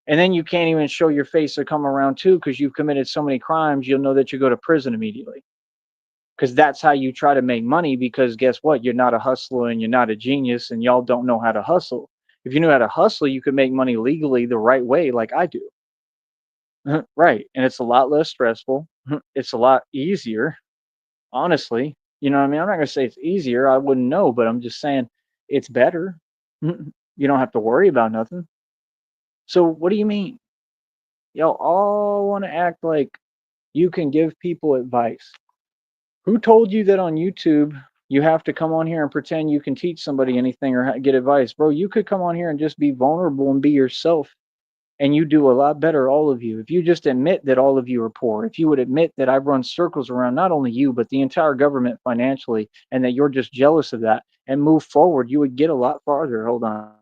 And then you can't even show your face or come around too because you've committed so many crimes, you'll know that you go to prison immediately because that's how you try to make money. Because guess what? You're not a hustler and you're not a genius, and y'all don't know how to hustle. If you knew how to hustle, you could make money legally the right way, like I do. Right. And it's a lot less stressful. It's a lot easier, honestly. You know what I mean? I'm not going to say it's easier. I wouldn't know, but I'm just saying it's better. You don't have to worry about nothing. So, what do you mean? Y'all all want to act like you can give people advice. Who told you that on YouTube you have to come on here and pretend you can teach somebody anything or get advice? Bro, you could come on here and just be vulnerable and be yourself, and you do a lot better, all of you. If you just admit that all of you are poor, if you would admit that I've run circles around not only you, but the entire government financially, and that you're just jealous of that and move forward, you would get a lot farther. Hold on.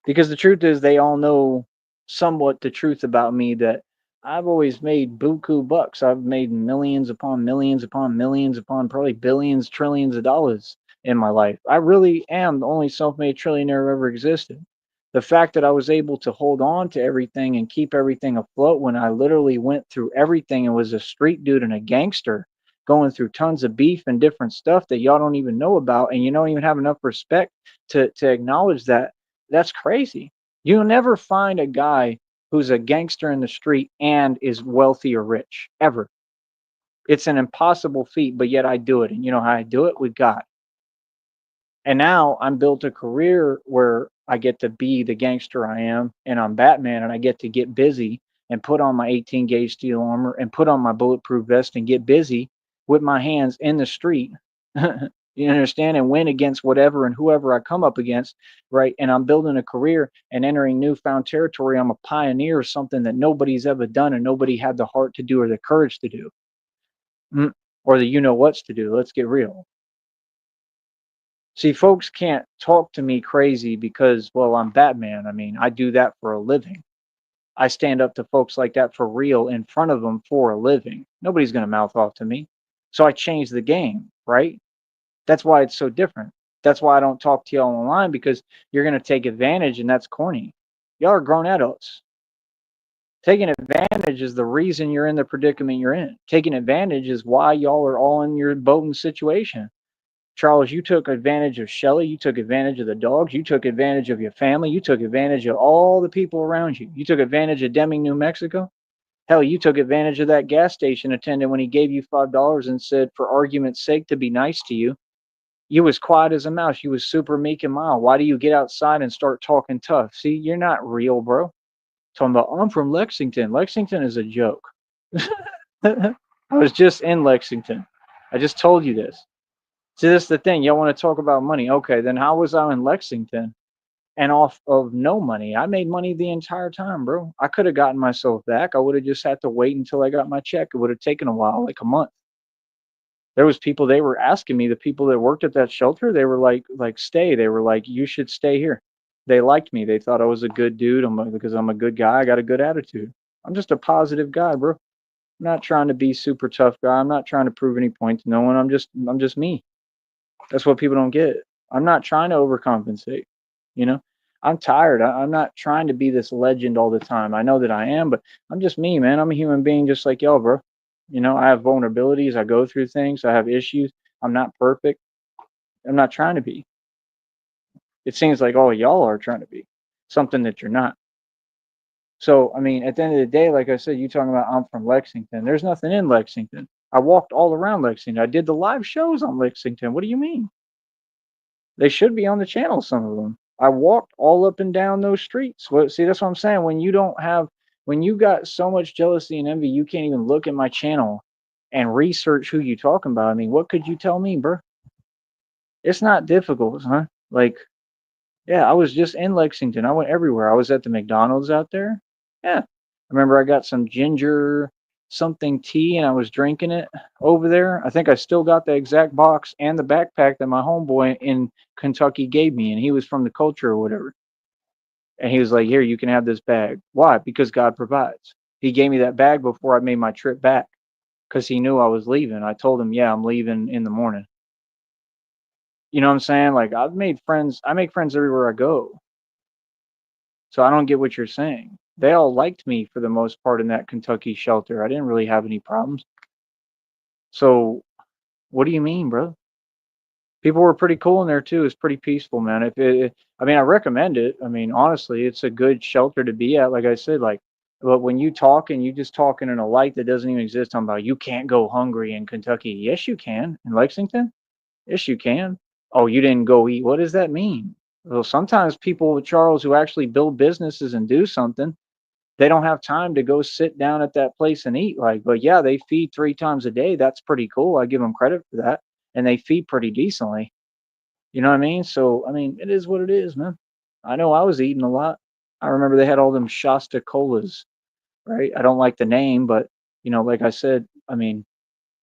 Because the truth is, they all know somewhat the truth about me that I've always made buku bucks. I've made millions upon millions upon millions upon probably billions, trillions of dollars. in my life. I really am the only self-made trillionaire who ever existed. The fact that I was able to hold on to everything and keep everything afloat when I literally went through everything and was a street dude and a gangster going through tons of beef and different stuff that y'all don't even know about, and you don't even have enough respect to acknowledge that. That's crazy. You'll never find a guy who's a gangster in the street and is wealthy or rich ever. It's an impossible feat, but yet I do it. And you know how I do it? With God. And now I'm built a career where I get to be the gangster I am, and I'm Batman, and I get to get busy and put on my 18 gauge steel armor and put on my bulletproof vest and get busy with my hands in the street. You understand? And win against whatever and whoever I come up against, right? And I'm building a career and entering newfound territory. I'm a pioneer of something that nobody's ever done and nobody had the heart to do or the courage to do, or the you know what's to do. Let's get real. See, folks can't talk to me crazy because, well, I'm Batman. I mean, I do that for a living. I stand up to folks like that for real in front of them for a living. Nobody's going to mouth off to me. So I changed the game, right? That's why it's so different. That's why I don't talk to y'all online because you're going to take advantage and that's corny. Y'all are grown adults. Taking advantage is the reason you're in the predicament you're in. Taking advantage is why y'all are all in your boat and situation. Charles, you took advantage of Shelly. You took advantage of the dogs. You took advantage of your family. You took advantage of all the people around you. You took advantage of Deming, New Mexico. Hell, you took advantage of that gas station attendant when he gave you $5 and said, for argument's sake, to be nice to you. You was quiet as a mouse. You was super meek and mild. Why do you get outside and start talking tough? See, you're not real, bro. Talking about, I'm from Lexington. Lexington is a joke. I was just in Lexington. I just told you this. See, this is the thing. Y'all want to talk about money. Okay, then how was I in Lexington and off of no money? I made money the entire time, bro. I could have gotten myself back. I would have just had to wait until I got my check. It would have taken a while, like a month. There was people, they were asking me, the people that worked at that shelter, they were like stay. They were like, you should stay here. They liked me. They thought I was a good dude. Because I'm a good guy. I got a good attitude. I'm just a positive guy, bro. I'm not trying to be super tough guy. I'm not trying to prove any point to no one. I'm just me. That's what people don't get. I'm not trying to overcompensate. You know, I'm tired. I'm not trying to be this legend all the time. I know that I am, but I'm just me, man. I'm a human being just like y'all, bro. I have vulnerabilities. I go through things. I have issues. I'm not perfect. I'm not trying to be. It seems like all y'all are trying to be something that you're not. So, I mean, at the end of the day, like I said, you talking about I'm from Lexington. There's nothing in Lexington. I walked all around Lexington. I did the live shows on Lexington. What do you mean? They should be on the channel, some of them. I walked all up and down those streets. See, that's what I'm saying. When you got so much jealousy and envy, you can't even look at my channel and research who you talking about. I mean, what could you tell me, bro? It's not difficult, huh? Like, yeah, I was just in Lexington. I went everywhere. I was at the McDonald's out there. Yeah. I remember I got some ginger something tea and I was drinking it over there. I think I still got the exact box and the backpack that my homeboy in Kentucky gave me, and he was from the culture or whatever. And he was like, "Here, you can have this bag." Why? Because God provides. He gave me that bag before I made my trip back because he knew I was leaving. I told him, "Yeah, I'm leaving in the morning." You know what I'm saying? Like, I've made friends. I make friends everywhere I go. So I don't get what you're saying. They all liked me for the most part in that Kentucky shelter. I didn't really have any problems. So what do you mean, bro? People were pretty cool in there too. It's pretty peaceful, man. I mean, I recommend it. I mean, honestly, it's a good shelter to be at. Like I said, but when you talk and you just talking in a light that doesn't even exist, I'm about you can't go hungry in Kentucky. Yes, you can. In Lexington? Yes, you can. Oh, you didn't go eat. What does that mean? Well, sometimes people, Charles, who actually build businesses and do something, they don't have time to go sit down at that place and eat. But yeah, they feed 3 times a day. That's pretty cool. I give them credit for that. And they feed pretty decently. You know what I mean? So, I mean, it is what it is, man. I know I was eating a lot. I remember they had all them Shasta colas, right? I don't like the name, but, like I said, I mean,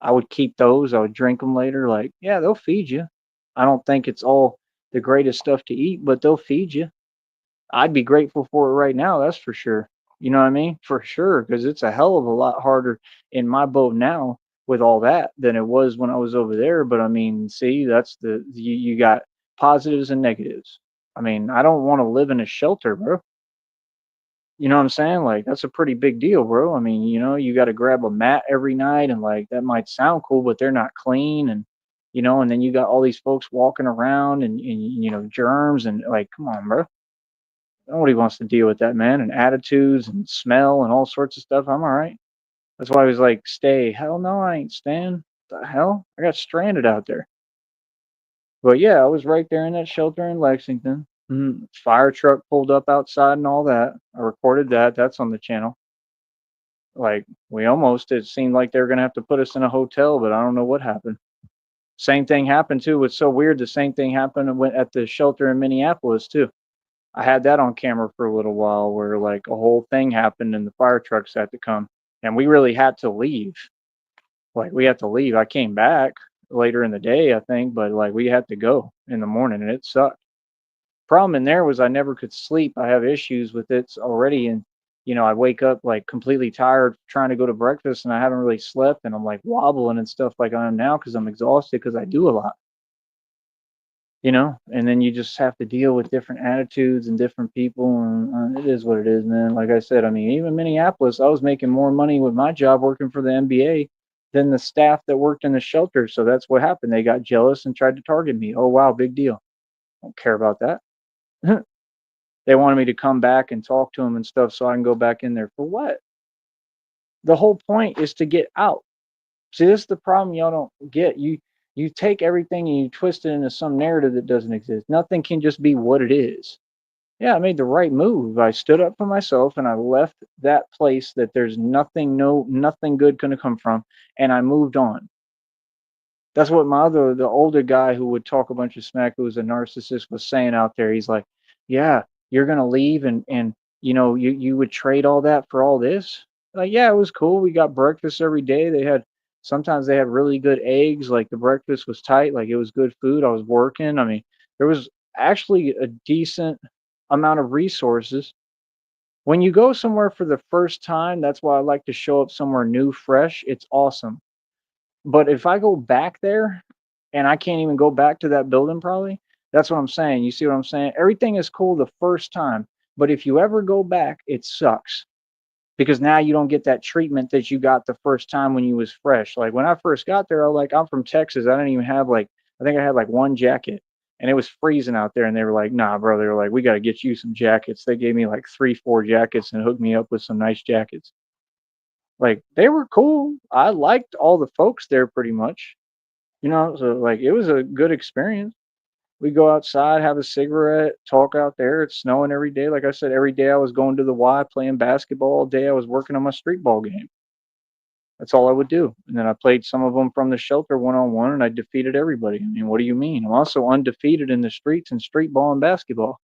I would keep those. I would drink them later. Like, yeah, they'll feed you. I don't think it's all the greatest stuff to eat, but they'll feed you. I'd be grateful for it right now, that's for sure. You know what I mean? For sure, because it's a hell of a lot harder in my boat now with all that than it was when I was over there. But I mean, see, that's you got positives and negatives. I mean, I don't want to live in a shelter, bro. You know what I'm saying? Like that's a pretty big deal, bro. I mean, you got to grab a mat every night, and like that might sound cool, but they're not clean, and and then you got all these folks walking around, and germs, and like, come on, bro. Nobody wants to deal with that, man, and attitudes and smell and all sorts of stuff. I'm all right. That's why I was like, stay. Hell no, I ain't staying. The hell? I got stranded out there. But yeah, I was right there in that shelter in Lexington. Fire truck pulled up outside and all that. I recorded that. That's on the channel. Like it seemed like they were gonna have to put us in a hotel, but I don't know what happened. Same thing happened too. It's so weird. The same thing happened at the shelter in Minneapolis too. I had that on camera for a little while, where like a whole thing happened and the fire trucks had to come, and we really had to leave. Like we had to leave. I came back later in the day, I think, but like we had to go in the morning, and it sucked. Problem in there was I never could sleep. I have issues with it already, and I wake up like completely tired trying to go to breakfast, and I haven't really slept, and I'm like wobbling and stuff like I am now because I'm exhausted because I do a lot. And then you just have to deal with different attitudes and different people, and it is what it is, man. Like I said, I mean, even Minneapolis, I was making more money with my job working for the NBA than the staff that worked in the shelter. So that's what happened. They got jealous and tried to target me. Oh wow, big deal. Don't care about that. They wanted me to come back and talk to them and stuff so I can go back in there. For what? The whole point is to get out. See, this is the problem y'all don't get. You take everything and you twist it into some narrative that doesn't exist. Nothing can just be what it is. Yeah, I made the right move. I stood up for myself and I left that place that there's nothing, no nothing good gonna come from, and I moved on. That's what the older guy who would talk a bunch of smack, who was a narcissist, was saying out there. He's like, "Yeah, you're gonna leave, and you would trade all that for all this." Like, yeah, it was cool. We got breakfast every day. Sometimes they had really good eggs. Like the breakfast was tight. Like it was good food. I was working. I mean, there was actually a decent amount of resources. When you go somewhere for the first time, that's why I like to show up somewhere new, fresh. It's awesome. But if I go back there and I can't even go back to that building probably, that's what I'm saying. You see what I'm saying? Everything is cool the first time, but if you ever go back, it sucks because now you don't get that treatment that you got the first time when you was fresh. Like when I first got there, I'm from Texas. I didn't even have I think I had like one jacket and it was freezing out there. And they were like, nah, bro. They were like, we got to get you some jackets. They gave me like 3, 4 jackets and hooked me up with some nice jackets. Like they were cool. I liked all the folks there pretty much. So like it was a good experience. We go outside, have a cigarette, talk out there. It's snowing every day. Like I said, every day I was going to the Y playing basketball. All day I was working on my street ball game. That's all I would do. And then I played some of them from the shelter one on one, and I defeated everybody. I mean, what do you mean? I'm also undefeated in the streets in street ball and basketball.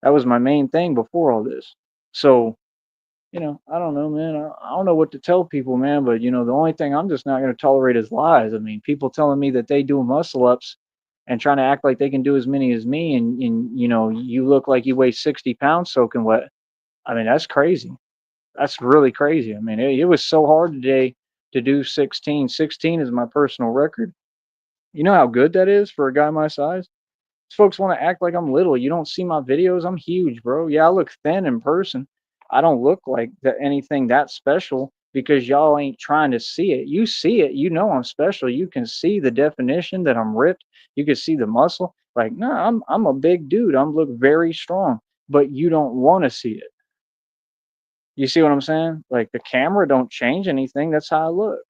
That was my main thing before all this. So I don't know, man. I don't know what to tell people, man. But the only thing I'm just not going to tolerate is lies. I mean, people telling me that they do muscle ups and trying to act like they can do as many as me, and you look like you weigh 60 pounds soaking wet. I mean, that's crazy. That's really crazy. I mean, it was so hard today to do 16. 16 is my personal record. You know how good that is for a guy my size? Folks want to act like I'm little. You don't see my videos. I'm huge, bro. Yeah, I look thin in person. I don't look like anything that special because y'all ain't trying to see it. You see it. You know I'm special. You can see the definition that I'm ripped. You can see the muscle. Like, no, I'm a big dude. I'm look very strong, but you don't want to see it. You see what I'm saying? Like the camera don't change anything. That's how I look.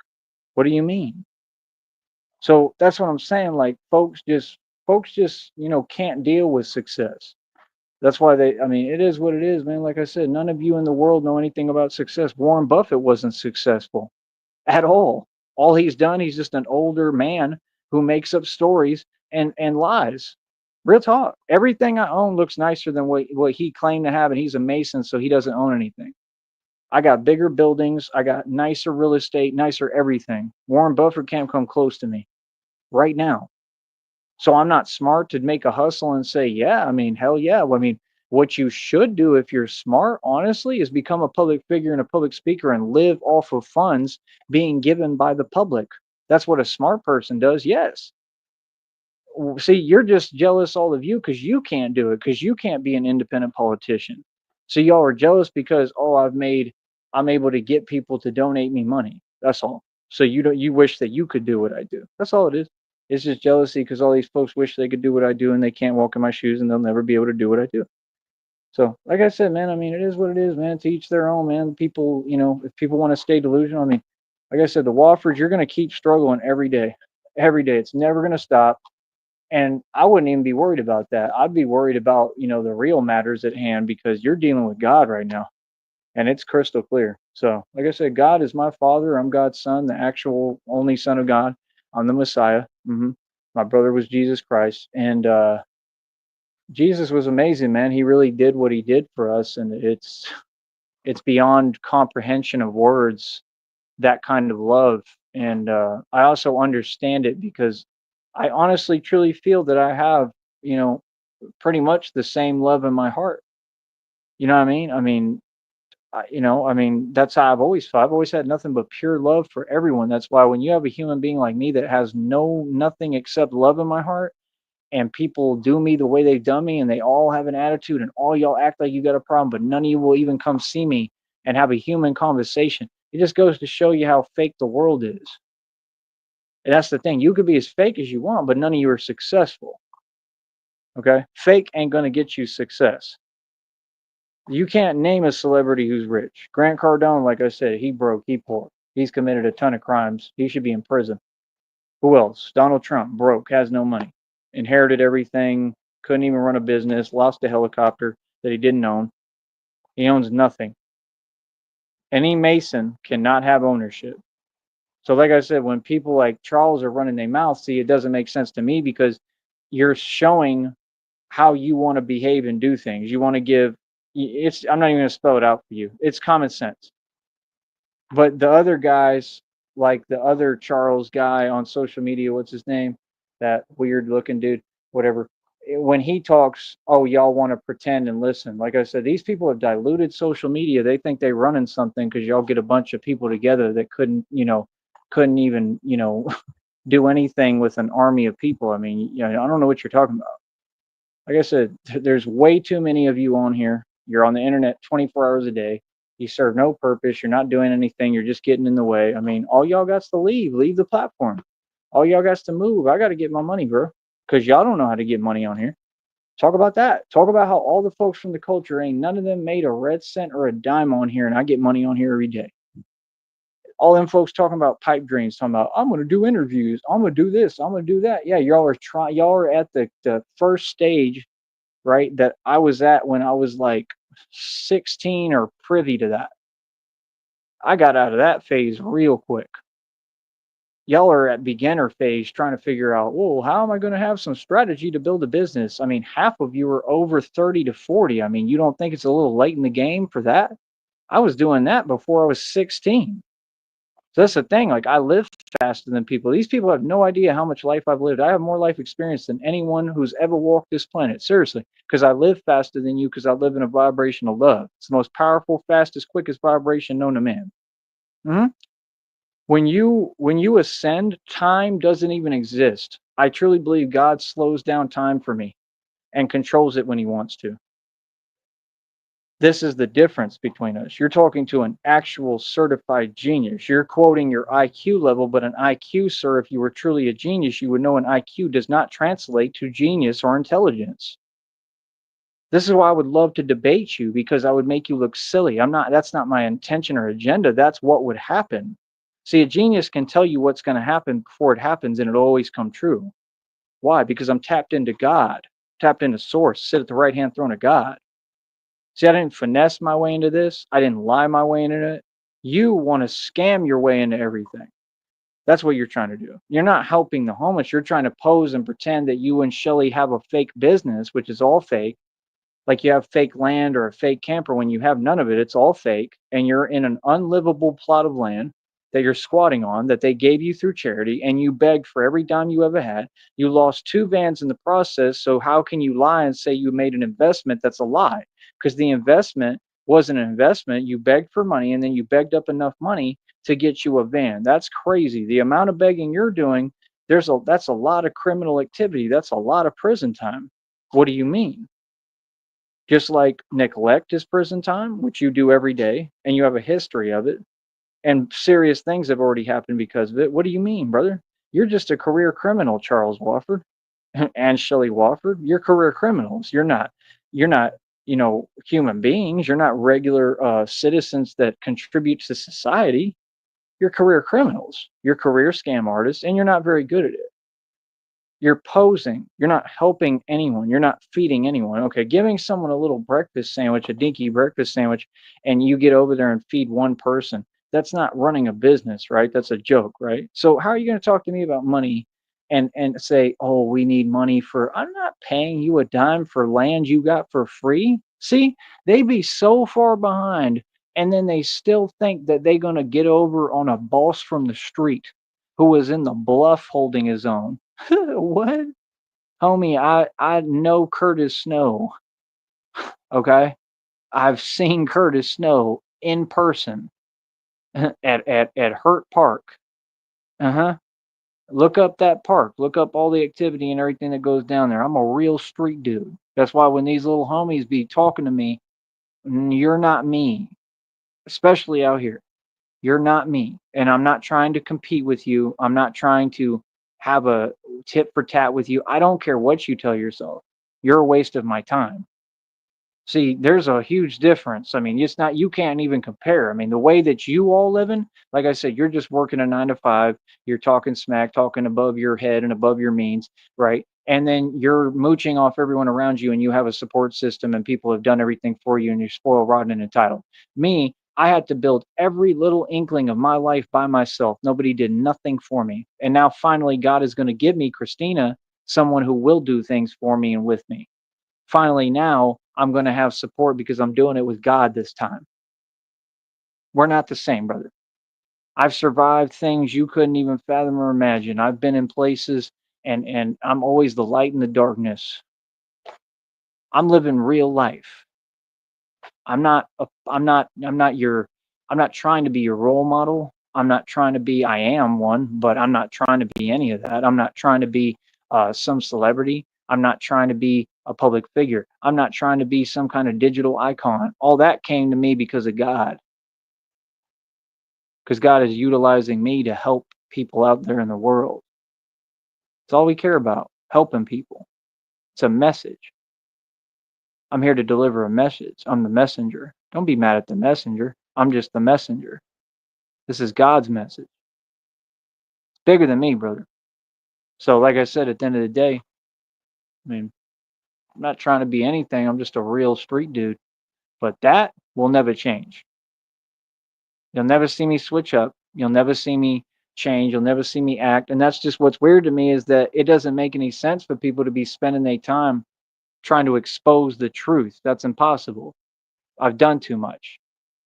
What do you mean? So that's what I'm saying. Like folks just can't deal with success. That's why I mean, it is what it is, man. Like I said, none of you in the world know anything about success. Warren Buffett wasn't successful at all. All he's done, he's just an older man who makes up stories and lies. Real talk. Everything I own looks nicer than what he claimed to have, and he's a Mason, so he doesn't own anything. I got bigger buildings, I got nicer real estate, nicer everything. Warren Buffett can't come close to me right now. So I'm not smart to make a hustle and say, yeah, I mean, hell yeah. Well, I mean, What you should do if you're smart, honestly, is become a public figure and a public speaker and live off of funds being given by the public. That's what a smart person does. Yes. See, you're just jealous, all of you, because you can't do it, because you can't be an independent politician. So y'all are jealous because, oh, I'm able to get people to donate me money. That's all. So you wish that you could do what I do. That's all it is. It's just jealousy because all these folks wish they could do what I do and they can't walk in my shoes and they'll never be able to do what I do. So, like I said, man, I mean, it is what it is, man. To each their own, man. People, if people want to stay delusional, I mean, like I said, the Wofford, you're going to keep struggling every day. Every day. It's never going to stop. And I wouldn't even be worried about that. I'd be worried about, the real matters at hand because you're dealing with God right now and it's crystal clear. So, like I said, God is my father. I'm God's son, the actual only son of God. I'm the Messiah. My brother was Jesus Christ. And Jesus was amazing, man. He really did what he did for us. And it's beyond comprehension of words, that kind of love. And I also understand it because I honestly truly feel that I have, you know, pretty much the same love in my heart. You know what I mean? That's how I've always felt. I've always had nothing but pure love for everyone. That's why when you have a human being like me that has nothing except love in my heart, and people do me the way they've done me, and they all have an attitude, and all y'all act like you got a problem, but none of you will even come see me and have a human conversation. It just goes to show you how fake the world is. And that's the thing. You could be as fake as you want, but none of you are successful. Okay? Fake ain't gonna get you success. You can't name a celebrity who's rich. Grant Cardone, like I said, he broke, he poor. He's committed a ton of crimes. He should be in prison. Who else? Donald Trump, broke, has no money, inherited everything, couldn't even run a business, lost a helicopter that he didn't own. He owns nothing. Any Mason cannot have ownership. So, like I said, when people like Charles are running their mouth, see, it doesn't make sense to me because you're showing how you want to behave and do things. You want to give it's I'm not even going to spell it out for you. It's common sense. But the other guys, like the other Charles guy on social media, what's his name? That weird looking dude, whatever. When he talks, oh, y'all want to pretend and listen. Like I said, these people have diluted social media. They think they running something because y'all get a bunch of people together that couldn't even, do anything with an army of people. I mean, I don't know what you're talking about. Like I said, there's way too many of you on here. You're on the internet 24 hours a day. You serve no purpose. You're not doing anything. You're just getting in the way. I mean, all y'all got to leave the platform. All y'all got to move. I got to get my money, bro, because y'all don't know how to get money on here. Talk about that. Talk about how all the folks from the culture ain't none of them made a red cent or a dime on here, and I get money on here every day. All them folks talking about pipe dreams, talking about I'm gonna do interviews, I'm gonna do this, I'm gonna do that. Yeah, y'all are at the first stage, right? That I was at when I was like 16 or privy to that. I got out of that phase real quick. Y'all are at beginner phase trying to figure out, well, how am I going to have some strategy to build a business? I mean, half of you are over 30 to 40. I mean, you don't think it's a little late in the game for that? I was doing that before I was 16. So that's the thing. Like, I live faster than people. These people have no idea how much life I've lived. I have more life experience than anyone who's ever walked this planet. Seriously, because I live faster than you because I live in a vibration of love. It's the most powerful, fastest, quickest vibration known to man. Mhm. When you ascend, time doesn't even exist. I truly believe God slows down time for me and controls it when he wants to. This is the difference between us. You're talking to an actual certified genius. You're quoting your IQ level, but an IQ, sir, if you were truly a genius, you would know an IQ does not translate to genius or intelligence. This is why I would love to debate you because I would make you look silly. That's not my intention or agenda. That's what would happen. See, a genius can tell you what's going to happen before it happens and it'll always come true. Why? Because I'm tapped into God, tapped into source, sit at the right hand throne of God. See, I didn't finesse my way into this. I didn't lie my way into it. You want to scam your way into everything. That's what you're trying to do. You're not helping the homeless. You're trying to pose and pretend that you and Shelly have a fake business, which is all fake. Like you have fake land or a fake camper when you have none of it. It's all fake. And you're in an unlivable plot of land that you're squatting on that they gave you through charity, and you begged for every dime you ever had. You lost two vans in the process. So how can you lie and say you made an investment? That's a lie, because the investment wasn't an investment. You begged for money, and then you begged up enough money to get you a van. That's crazy. The amount of begging you're doing, that's a lot of criminal activity. That's a lot of prison time. What do you mean? Just like neglect is prison time, which you do every day, and you have a history of it, and serious things have already happened because of it. What do you mean, brother? You're just a career criminal, Charles Wofford and Shelley Wofford. You're career criminals. You're not, human beings. You're not regular citizens that contribute to society. You're career criminals. You're career scam artists, and you're not very good at it. You're posing. You're not helping anyone. You're not feeding anyone. Okay, giving someone a little breakfast sandwich, a dinky breakfast sandwich, and you get over there and feed one person. That's not running a business, right? That's a joke, right? So how are you going to talk to me about money and say, "Oh, we need money for," I'm not paying you a dime for land you got for free. See, they be so far behind, and then they still think that they're going to get over on a boss from the street who was in the bluff holding his own. What? Homie, I know Curtis Snow, okay? I've seen Curtis Snow in person at Hurt Park. Uh-huh. Look up that park. Look up all the activity and everything that goes down there. I'm a real street dude. That's why when these little homies be talking to me, you're not me, especially out here. You're not me. And I'm not trying to compete with you. I'm not trying to have a tit for tat with you. I don't care what you tell yourself. You're a waste of my time. See, there's a huge difference. I mean, it's not, you can't even compare. I mean, the way that you all living, like I said, you're just working a 9 to 5, you're talking smack, talking above your head and above your means, right? And then you're mooching off everyone around you, and you have a support system, and people have done everything for you, and you're spoiled, rotten, and entitled. Me, I had to build every little inkling of my life by myself. Nobody did nothing for me. And now finally, God is going to give me Christina, someone who will do things for me and with me. Finally, now I'm going to have support because I'm doing it with God this time. We're not the same, brother. I've survived things you couldn't even fathom or imagine. I've been in places, and I'm always the light in the darkness. I'm living real life. I'm not trying to be your role model. I'm not trying to be, I am one, but I'm not trying to be any of that. I'm not trying to be some celebrity. I'm not trying to be a public figure. I'm not trying to be some kind of digital icon. All that came to me because of God, because God is utilizing me to help people out there in the world. It's all we care about, helping people. It's a message. I'm here to deliver a message. I'm the messenger. Don't be mad at the messenger. I'm just the messenger. This is God's message. It's bigger than me, brother. So, like I said, at the end of the day, I mean, I'm not trying to be anything. I'm just a real street dude. But that will never change. You'll never see me switch up. You'll never see me change. You'll never see me act. And that's just what's weird to me, is that it doesn't make any sense for people to be spending their time trying to expose the truth. That's impossible. I've done too much.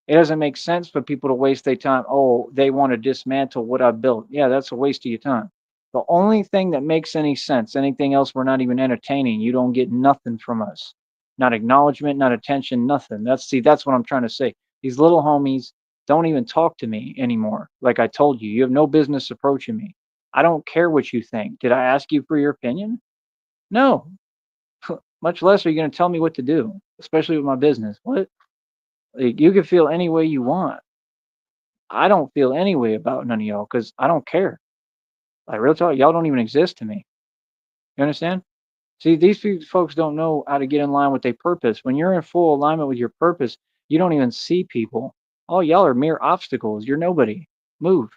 It doesn't make sense for people to waste their time. Oh, they want to dismantle what I built. Yeah, that's a waste of your time. The only thing that makes any sense, anything else we're not even entertaining, you don't get nothing from us. Not acknowledgement, not attention, nothing. That's what I'm trying to say. These little homies don't even talk to me anymore. Like I told you, you have no business approaching me. I don't care what you think. Did I ask you for your opinion? No. Much less are you going to tell me what to do, especially with my business. What? Like, you can feel any way you want. I don't feel any way about none of y'all because I don't care. Like, real talk, y'all don't even exist to me. You understand? See, these folks don't know how to get in line with their purpose. When you're in full alignment with your purpose, you don't even see people. All y'all are mere obstacles. You're nobody. Move.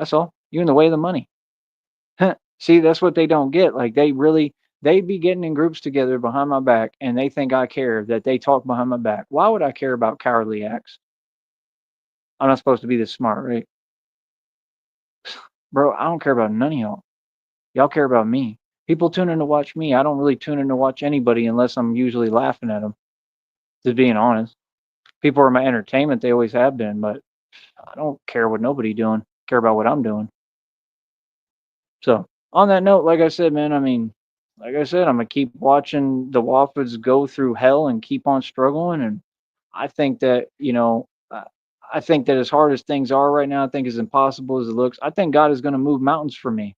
That's all. You're in the way of the money. See, that's what they don't get. Like, they be getting in groups together behind my back, and they think I care that they talk behind my back. Why would I care about cowardly acts? I'm not supposed to be this smart, right? Bro, I don't care about none of y'all. Y'all care about me. People tune in to watch me. I don't really tune in to watch anybody unless I'm usually laughing at them, just being honest. People are my entertainment. They always have been, but I don't care what nobody doing. care about what I'm doing. So on that note, like I said, man, I mean, like I said, I'm gonna keep watching the Waffles go through hell and keep on struggling. And I think that I think that as hard as things are right now, I think as impossible as it looks, I think God is gonna move mountains for me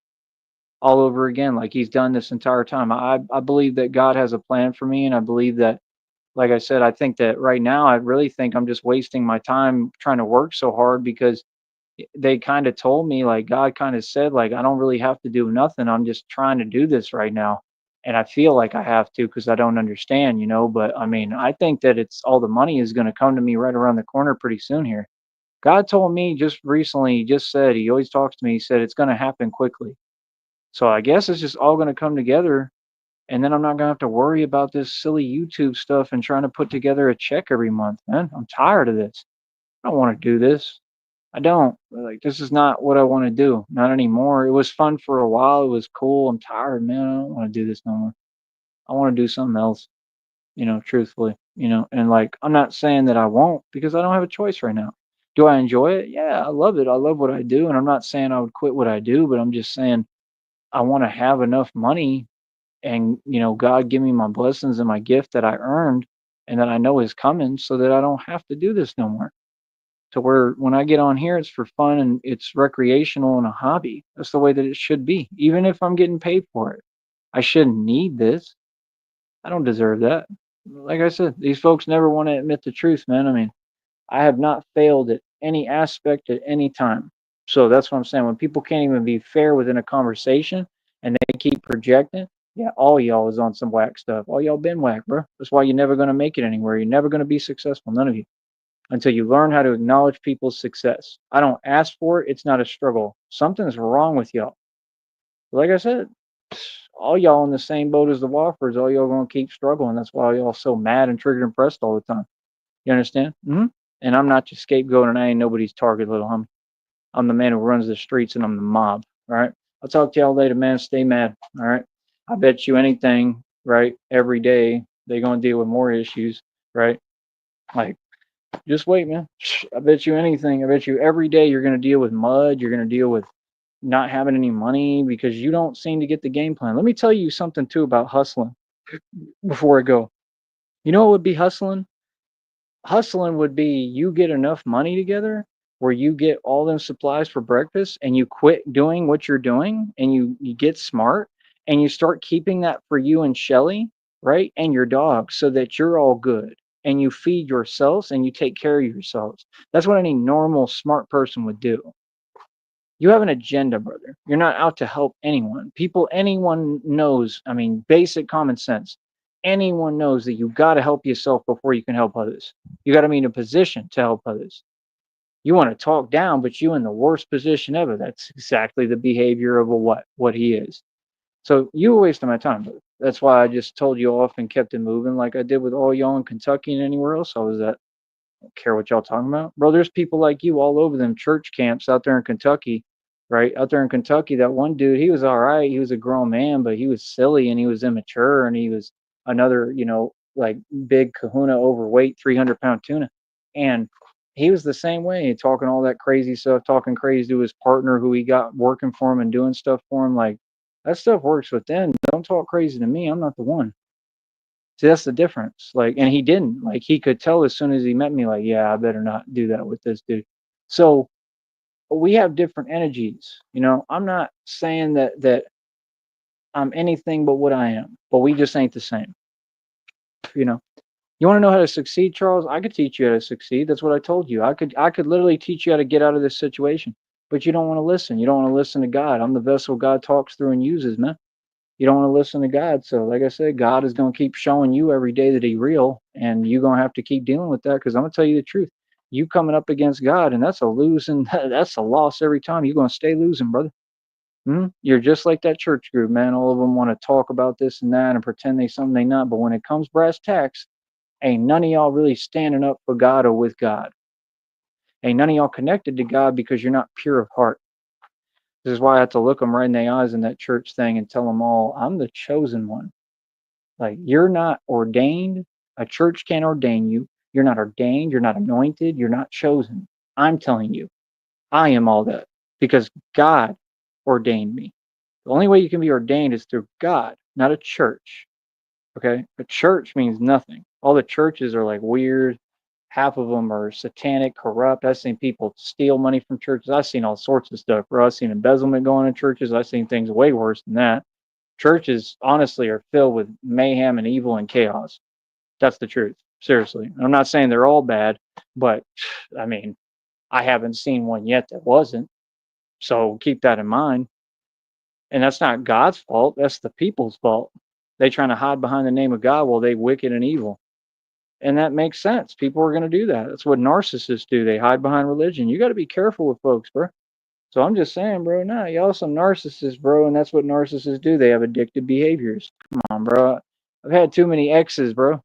all over again, like He's done this entire time. I believe that God has a plan for me, and I believe that, like I said, I think that right now, I really think I'm just wasting my time trying to work so hard because they kind of told me, like, God kind of said, like, I don't really have to do nothing. I'm just trying to do this right now. And I feel like I have to because I don't understand, But I mean, I think that it's all the money is going to come to me right around the corner pretty soon here. God told me just recently, he just said, he always talks to me, he said, it's going to happen quickly. So I guess it's just all going to come together. And then I'm not going to have to worry about this silly YouTube stuff and trying to put together a check every month, man. I'm tired of this. I don't want to do this. I don't. Like, this is not what I want to do. Not anymore. It was fun for a while. It was cool. I'm tired, man. I don't want to do this no more. I want to do something else, truthfully, and like, I'm not saying that I won't because I don't have a choice right now. Do I enjoy it? Yeah, I love it. I love what I do. And I'm not saying I would quit what I do, but I'm just saying I want to have enough money and, God give me my blessings and my gift that I earned and that I know is coming so that I don't have to do this no more, to where when I get on here, it's for fun and it's recreational and a hobby. That's the way that it should be. Even if I'm getting paid for it, I shouldn't need this. I don't deserve that. Like I said, these folks never want to admit the truth, man. I mean, I have not failed at any aspect at any time. So that's what I'm saying. When people can't even be fair within a conversation and they keep projecting, yeah, all y'all is on some whack stuff. All y'all been whack, bro. That's why you're never going to make it anywhere. You're never going to be successful. None of you, until you learn how to acknowledge people's success. I don't ask for it. It's not a struggle. Something's wrong with y'all. Like I said, all y'all in the same boat as the Woffers. All y'all gonna keep struggling. That's why y'all so mad and triggered and pressed all the time. You understand? And I'm not your scapegoat, and I ain't nobody's target, little homie. I'm the man who runs the streets, and I'm the mob. All right. I'll talk to y'all later, man. Stay mad. All right. I bet you anything, right? Every day they're gonna deal with more issues, right? Like, just wait, man. I bet you anything. I bet you every day you're going to deal with mud. You're going to deal with not having any money because you don't seem to get the game plan. Let me tell you something too about hustling before I go. You know what would be hustling? Hustling would be you get enough money together where you get all them supplies for breakfast and you quit doing what you're doing and you get smart and you start keeping that for you and Shelly, right? And your dog so that you're all good and you feed yourselves and you take care of yourselves. That's what any normal smart person would do. You have an agenda, brother. You're not out to help anyone. People, anyone knows, I mean, basic common sense. Anyone knows that you got to help yourself before you can help others. You got to be in a position to help others. You want to talk down, but you in the worst position ever. That's exactly the behavior of a what he is. So you were wasting my time. Brother. That's why I just told you off and kept it moving like I did with all y'all in Kentucky and anywhere else I was at. Don't care what y'all talking about. Bro, there's people like you all over them church camps out there in Kentucky, right? Out there in Kentucky, that one dude, he was all right. He was a grown man, but he was silly and he was immature and he was another, like big kahuna overweight, 300-pound tuna. And he was the same way, talking all that crazy stuff, talking crazy to his partner who he got working for him and doing stuff for him. Like, that stuff works with them. Don't talk crazy to me. I'm not the one. See, that's the difference. Like, and he didn't. Like, he could tell as soon as he met me, like, yeah, I better not do that with this dude. So we have different energies. I'm not saying that I'm anything but what I am, but we just ain't the same. You know. You want to know how to succeed, Charles? I could teach you how to succeed. That's what I told you. I could literally teach you how to get out of this situation. But you don't want to listen. You don't want to listen to God. I'm the vessel God talks through and uses, man. You don't want to listen to God. So, like I said, God is going to keep showing you every day that He's real, and you're going to have to keep dealing with that. Because I'm going to tell you the truth. You coming up against God, and that's a losing. That's a loss every time. You're going to stay losing, brother. You're just like that church group, man. All of them want to talk about this and that and pretend they something they not. But when it comes brass tacks, ain't none of y'all really standing up for God or with God. Ain't none of y'all connected to God because you're not pure of heart. This is why I have to look them right in the eyes in that church thing and tell them all, I'm the chosen one. Like, you're not ordained. A church can't ordain you. You're not ordained. You're not anointed. You're not chosen. I'm telling you, I am all that. because God ordained me. The only way you can be ordained is through God, not a church. Okay? A church means nothing. All the churches are like weird. Half of them are satanic, corrupt. I've seen people steal money from churches. I've seen all sorts of stuff, bro. I've seen embezzlement going in churches. I've seen things way worse than that. Churches, honestly, are filled with mayhem and evil and chaos. That's the truth. Seriously. I'm not saying they're all bad, but I mean, I haven't seen one yet that wasn't. So keep that in mind. And that's not God's fault. That's the people's fault. They trying to hide behind the name of God while they wicked and evil. And that makes sense. People are going to do that. That's what narcissists do. They hide behind religion. You got to be careful with folks, bro. So I'm just saying, bro, nah, y'all some narcissists, bro, and that's what narcissists do. They have addictive behaviors. Come on, bro. I've had too many exes, bro.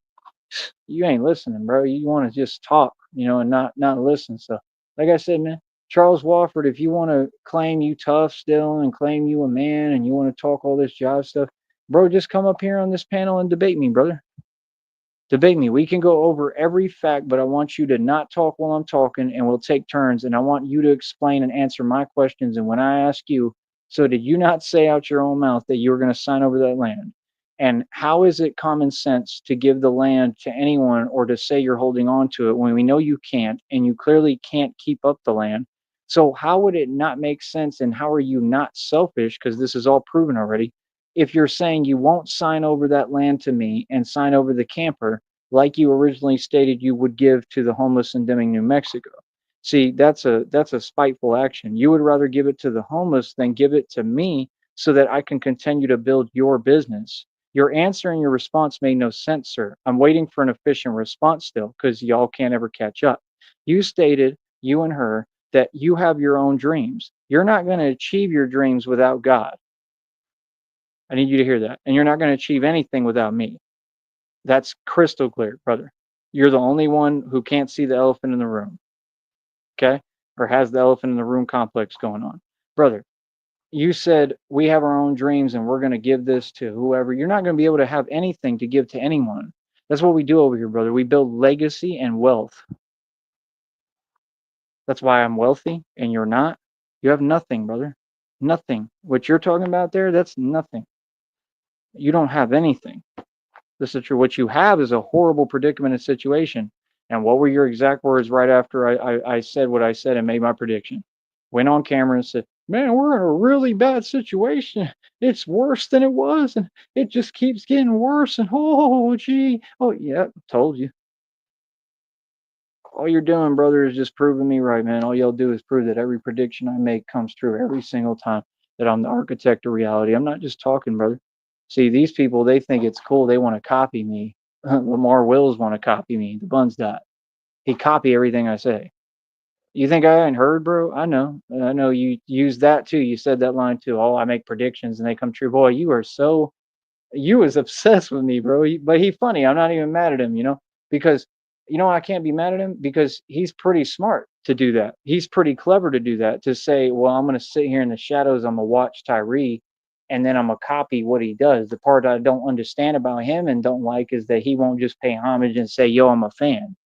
You ain't listening, bro. You want to just talk, and not listen. So, like I said, man, Charles Wofford, if you want to claim you tough still and claim you a man and you want to talk all this jive stuff, bro, just come up here on this panel and debate me, brother. Debate me. We can go over every fact, but I want you to not talk while I'm talking, and we'll take turns. And I want you to explain and answer my questions. And when I ask you, so did you not say out your own mouth that you were going to sign over that land? And how is it common sense to give the land to anyone or to say you're holding on to it when we know you can't and you clearly can't keep up the land? So, how would it not make sense? And how are you not selfish? Because this is all proven already. If you're saying you won't sign over that land to me and sign over the camper, like you originally stated you would give to the homeless in Deming, New Mexico. See, that's a spiteful action. You would rather give it to the homeless than give it to me so that I can continue to build your business. Your answer and your response made no sense, sir. I'm waiting for an efficient response still because y'all can't ever catch up. You stated, you and her, that you have your own dreams. You're not going to achieve your dreams without God. I need you to hear that. And you're not going to achieve anything without me. That's crystal clear, brother. You're the only one who can't see the elephant in the room, okay? Or has the elephant in the room complex going on. Brother, you said we have our own dreams and we're going to give this to whoever. You're not going to be able to have anything to give to anyone. That's what we do over here, brother. We build legacy and wealth. That's why I'm wealthy and you're not. You have nothing, brother. Nothing. What you're talking about there, that's nothing. You don't have anything. This is true. What you have is a horrible predicament and situation. And what were your exact words right after I said what I said and made my prediction? Went on camera and said, man, we're in a really bad situation. It's worse than it was. And it just keeps getting worse. And oh, gee. Oh, yeah, told you. All you're doing, brother, is just proving me right, man. All y'all do is prove that every prediction I make comes true every single time, that I'm the architect of reality. I'm not just talking, brother. See, these people, they think it's cool. They want to copy me. Lamar Wills want to copy me. The buns dot. He copy everything I say. You think I ain't heard, bro? I know. I know you use that too. You said that line too. Oh, I make predictions and they come true. Boy, you are so you was obsessed with me, bro. But he funny. I'm not even mad at him, because I can't be mad at him because he's pretty smart to do that. He's pretty clever to do that. To say, well, I'm gonna sit here in the shadows. I'm gonna watch Tyree, and then I'm gonna copy what he does. The part I don't understand about him and don't like is that he won't just pay homage and say, "Yo, I'm a fan."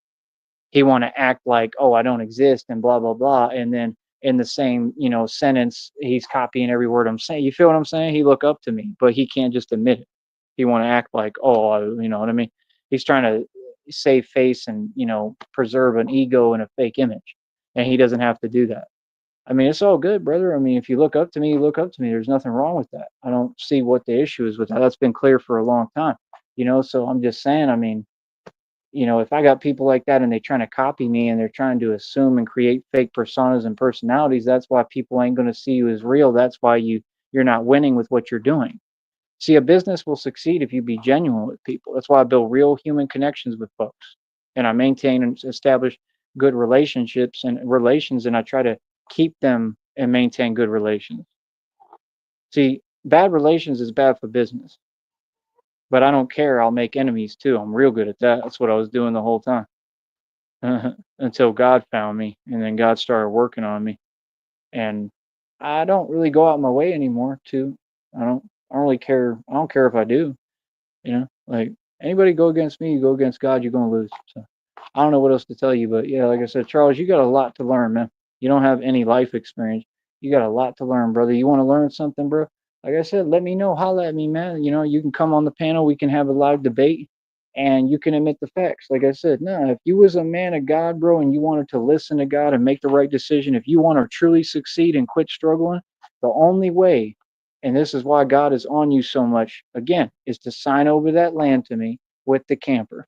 He want to act like, oh, I don't exist and blah blah blah, and then in the same sentence he's copying every word I'm saying. You feel what I'm saying? He look up to me, but he can't just admit it. He want to act like, oh, you know what I mean? He's trying to save face and preserve an ego and a fake image, and he doesn't have to do that. I mean, it's all good, brother. I mean, if you look up to me, you look up to me. There's nothing wrong with that. I don't see what the issue is with that. That's been clear for a long time. So I'm just saying, I mean, if I got people like that and they're trying to copy me and they're trying to assume and create fake personas and personalities, that's why people ain't going to see you as real. That's why you're not winning with what you're doing. See, a business will succeed if you be genuine with people. That's why I build real human connections with folks, and I maintain and establish good relationships and relations, and I try to keep them and maintain good relations. See, bad relations is bad for business, but I don't care. I'll make enemies too. I'm real good at that. That's what I was doing the whole time. Until God found me, and then God started working on me. And I don't really go out my way anymore to. I don't really care. I don't care if I do. Like anybody go against me, you go against God, you're gonna lose. So I don't know what else to tell you, but yeah, like I said, Charles, you got a lot to learn, man. You don't have any life experience. You got a lot to learn, brother. You want to learn something, bro? Like I said, let me know. Holla at me, man. You know, you can come on the panel. We can have a live debate, and you can admit the facts. Like I said, no, if you was a man of God, bro, and you wanted to listen to God and make the right decision, if you want to truly succeed and quit struggling, the only way, and this is why God is on you so much, again, is to sign over that land to me with the camper.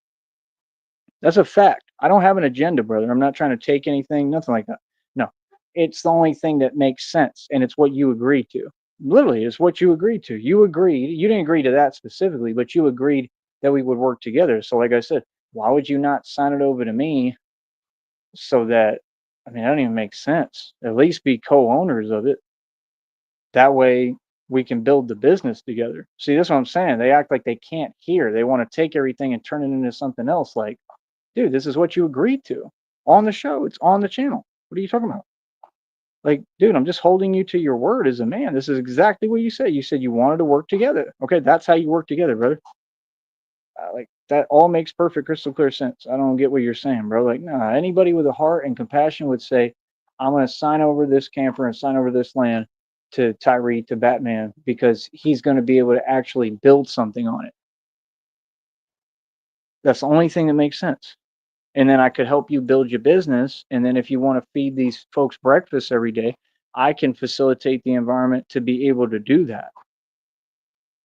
That's a fact. I don't have an agenda, brother. I'm not trying to take anything, nothing like that. No, it's the only thing that makes sense, and it's what you agreed to. Literally, it's what you agreed to. You agreed. You didn't agree to that specifically, but you agreed that we would work together. So, like I said, why would you not sign it over to me so that, I mean, that don't even make sense. At least be co owners of it. That way we can build the business together. See, that's what I'm saying. They act like they can't hear. They want to take everything and turn it into something else. Like, dude, this is what you agreed to on the show. It's on the channel. What are you talking about? Like, dude, I'm just holding you to your word as a man. This is exactly what you said. You said you wanted to work together. Okay, that's how you work together, brother. Like, that all makes perfect, crystal clear sense. I don't get what you're saying, bro. Like, nah, anybody with a heart and compassion would say, I'm going to sign over this camper and sign over this land to Tyree, to Batman, because he's going to be able to actually build something on it. That's the only thing that makes sense. And then I could help you build your business. And then if you want to feed these folks breakfast every day, I can facilitate the environment to be able to do that.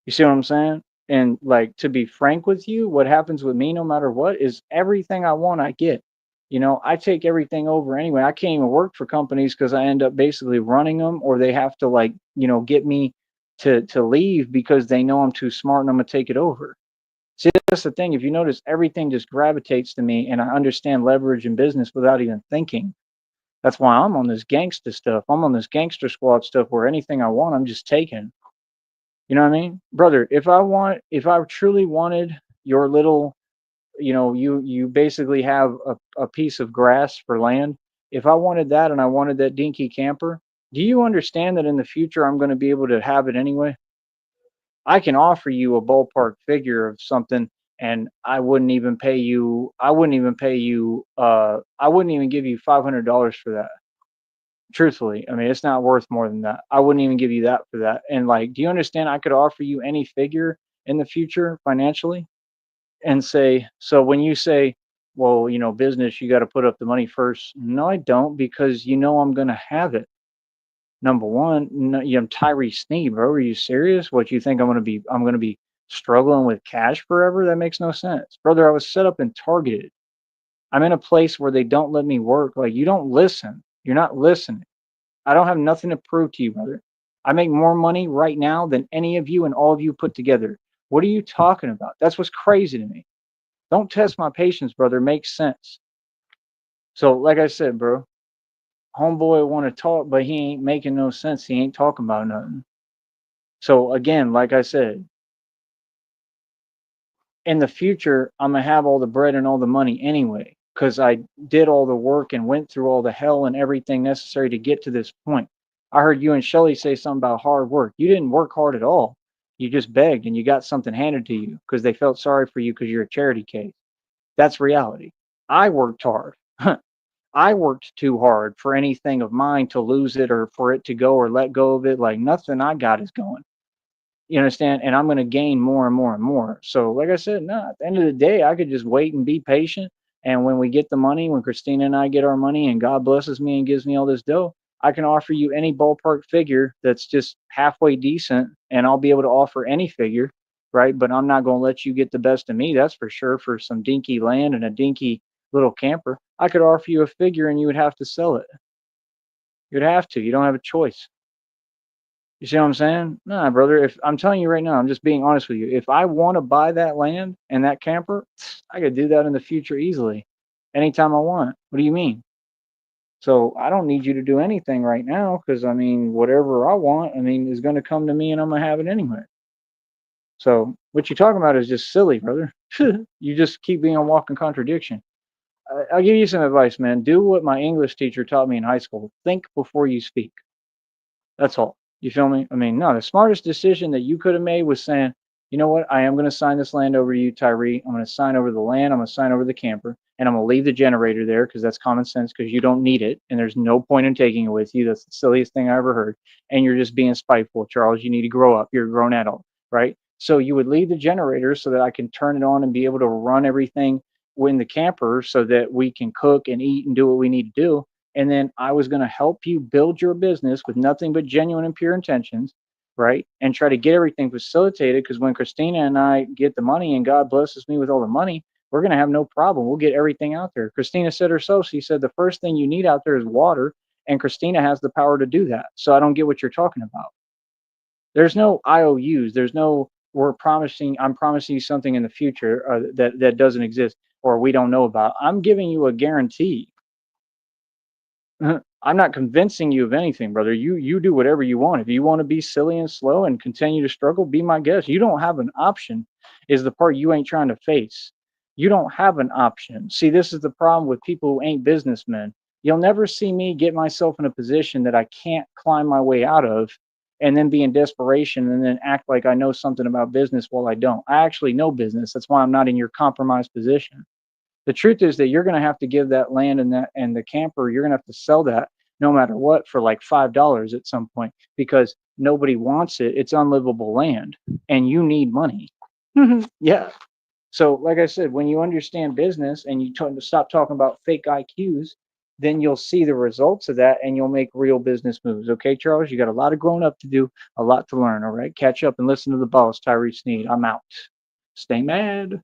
You see what I'm saying? And like, to be frank with you, what happens with me, no matter what, is everything I want, I get. You know, I take everything over anyway. I can't even work for companies because I end up basically running them, or they have to, like, you know, get me to leave because they know I'm too smart and I'm gonna take it over. See, that's the thing. If you notice, everything just gravitates to me, and I understand leverage in business without even thinking. That's why I'm on this gangster stuff. I'm on this gangster squad stuff where anything I want, I'm just taking. You know what I mean? Brother, if I truly wanted your little, you know, you basically have a piece of grass for land. If I wanted that and I wanted that dinky camper, do you understand that in the future I'm going to be able to have it anyway? I can offer you a ballpark figure of something, and I wouldn't even give you $500 for that. Truthfully, I mean, it's not worth more than that. I wouldn't even give you that for that. And like, do you understand? I could offer you any figure in the future financially, and say, so when you say, well, you know, business, you got to put up the money first. No, I don't, because you know I'm going to have it. Number one, no, I'm Tyree Sneed, bro. Are you serious? What, you think I'm going to be struggling with cash forever? That makes no sense, brother. I was set up and targeted. I'm in a place where they don't let me work. Like, you don't listen. You're not listening. I don't have nothing to prove to you, brother. I make more money right now than any of you and all of you put together. What are you talking about? That's what's crazy to me. Don't test my patience, brother. Makes sense. So, like I said, bro, homeboy want to talk, but he ain't making no sense. He ain't talking about nothing. So again, like I said, in the future, I'm gonna have all the bread and all the money anyway, because I did all the work and went through all the hell and everything necessary to get to this point. I heard you and Shelly say something about hard work. You didn't work hard at all. You just begged and you got something handed to you because they felt sorry for you because you're a charity case. That's reality. I worked hard. I worked too hard for anything of mine to lose it or for it to go or let go of it. Like, nothing I got is going. You understand? And I'm going to gain more and more and more. So, like I said, no, at the end of the day, I could just wait and be patient. And when we get the money, when Christina and I get our money and God blesses me and gives me all this dough, I can offer you any ballpark figure that's just halfway decent. And I'll be able to offer any figure, right? But I'm not going to let you get the best of me. That's for sure. For some dinky land and a dinky little camper, I could offer you a figure and you would have to sell it. You'd have to. You don't have a choice. You see what I'm saying? Nah, brother. If I'm telling you right now, I'm just being honest with you. If I want to buy that land and that camper, I could do that in the future easily, anytime I want. What do you mean? So I don't need you to do anything right now because, I mean, whatever I want, I mean, is going to come to me and I'm gonna have it anyway. So what you're talking about is just silly, brother. You just keep being a walking contradiction. I'll give you some advice, man. Do what my English teacher taught me in high school. Think before you speak. That's all. You feel me? I mean, no, the smartest decision that you could have made was saying, you know what? I am going to sign this land over to you, Tyree. I'm going to sign over the land. I'm going to sign over the camper. and I'm gonna leave the generator there because that's common sense because you don't need it and there's no point in taking it with you. That's the silliest thing I ever heard. And you're just being spiteful, Charles. You need to grow up. You're a grown adult, right? So you would leave the generator so that I can turn it on and be able to run everything in the camper so that we can cook and eat and do what we need to do. And then I was going to help you build your business with nothing but genuine and pure intentions, right? And try to get everything facilitated because when Christina and I get the money and God blesses me with all the money, we're going to have no problem. We'll get everything out there. Christina said herself, she said the first thing you need out there is water. And Christina has the power to do that. So I don't get what you're talking about. There's no IOUs. There's no I'm promising you something in the future that doesn't exist or we don't know about. I'm giving you a guarantee. I'm not convincing you of anything, brother. You do whatever you want. If you want to be silly and slow and continue to struggle, be my guest. You don't have an option is the part you ain't trying to face. You don't have an option. See, this is the problem with people who ain't businessmen. You'll never see me get myself in a position that I can't climb my way out of and then be in desperation and then act like I know something about business while I don't. I actually know business. That's why I'm not in your compromised position. The truth is that you're going to have to give that land and the camper, you're going to have to sell that no matter what for like $5 at some point because nobody wants it. It's unlivable land and you need money. Yeah. So, like I said, when you understand business and you stop talking about fake IQs, then you'll see the results of that and you'll make real business moves. Okay, Charles, you got a lot of growing up to do, a lot to learn. All right, catch up and listen to the boss, Tyree Sneed. I'm out. Stay mad.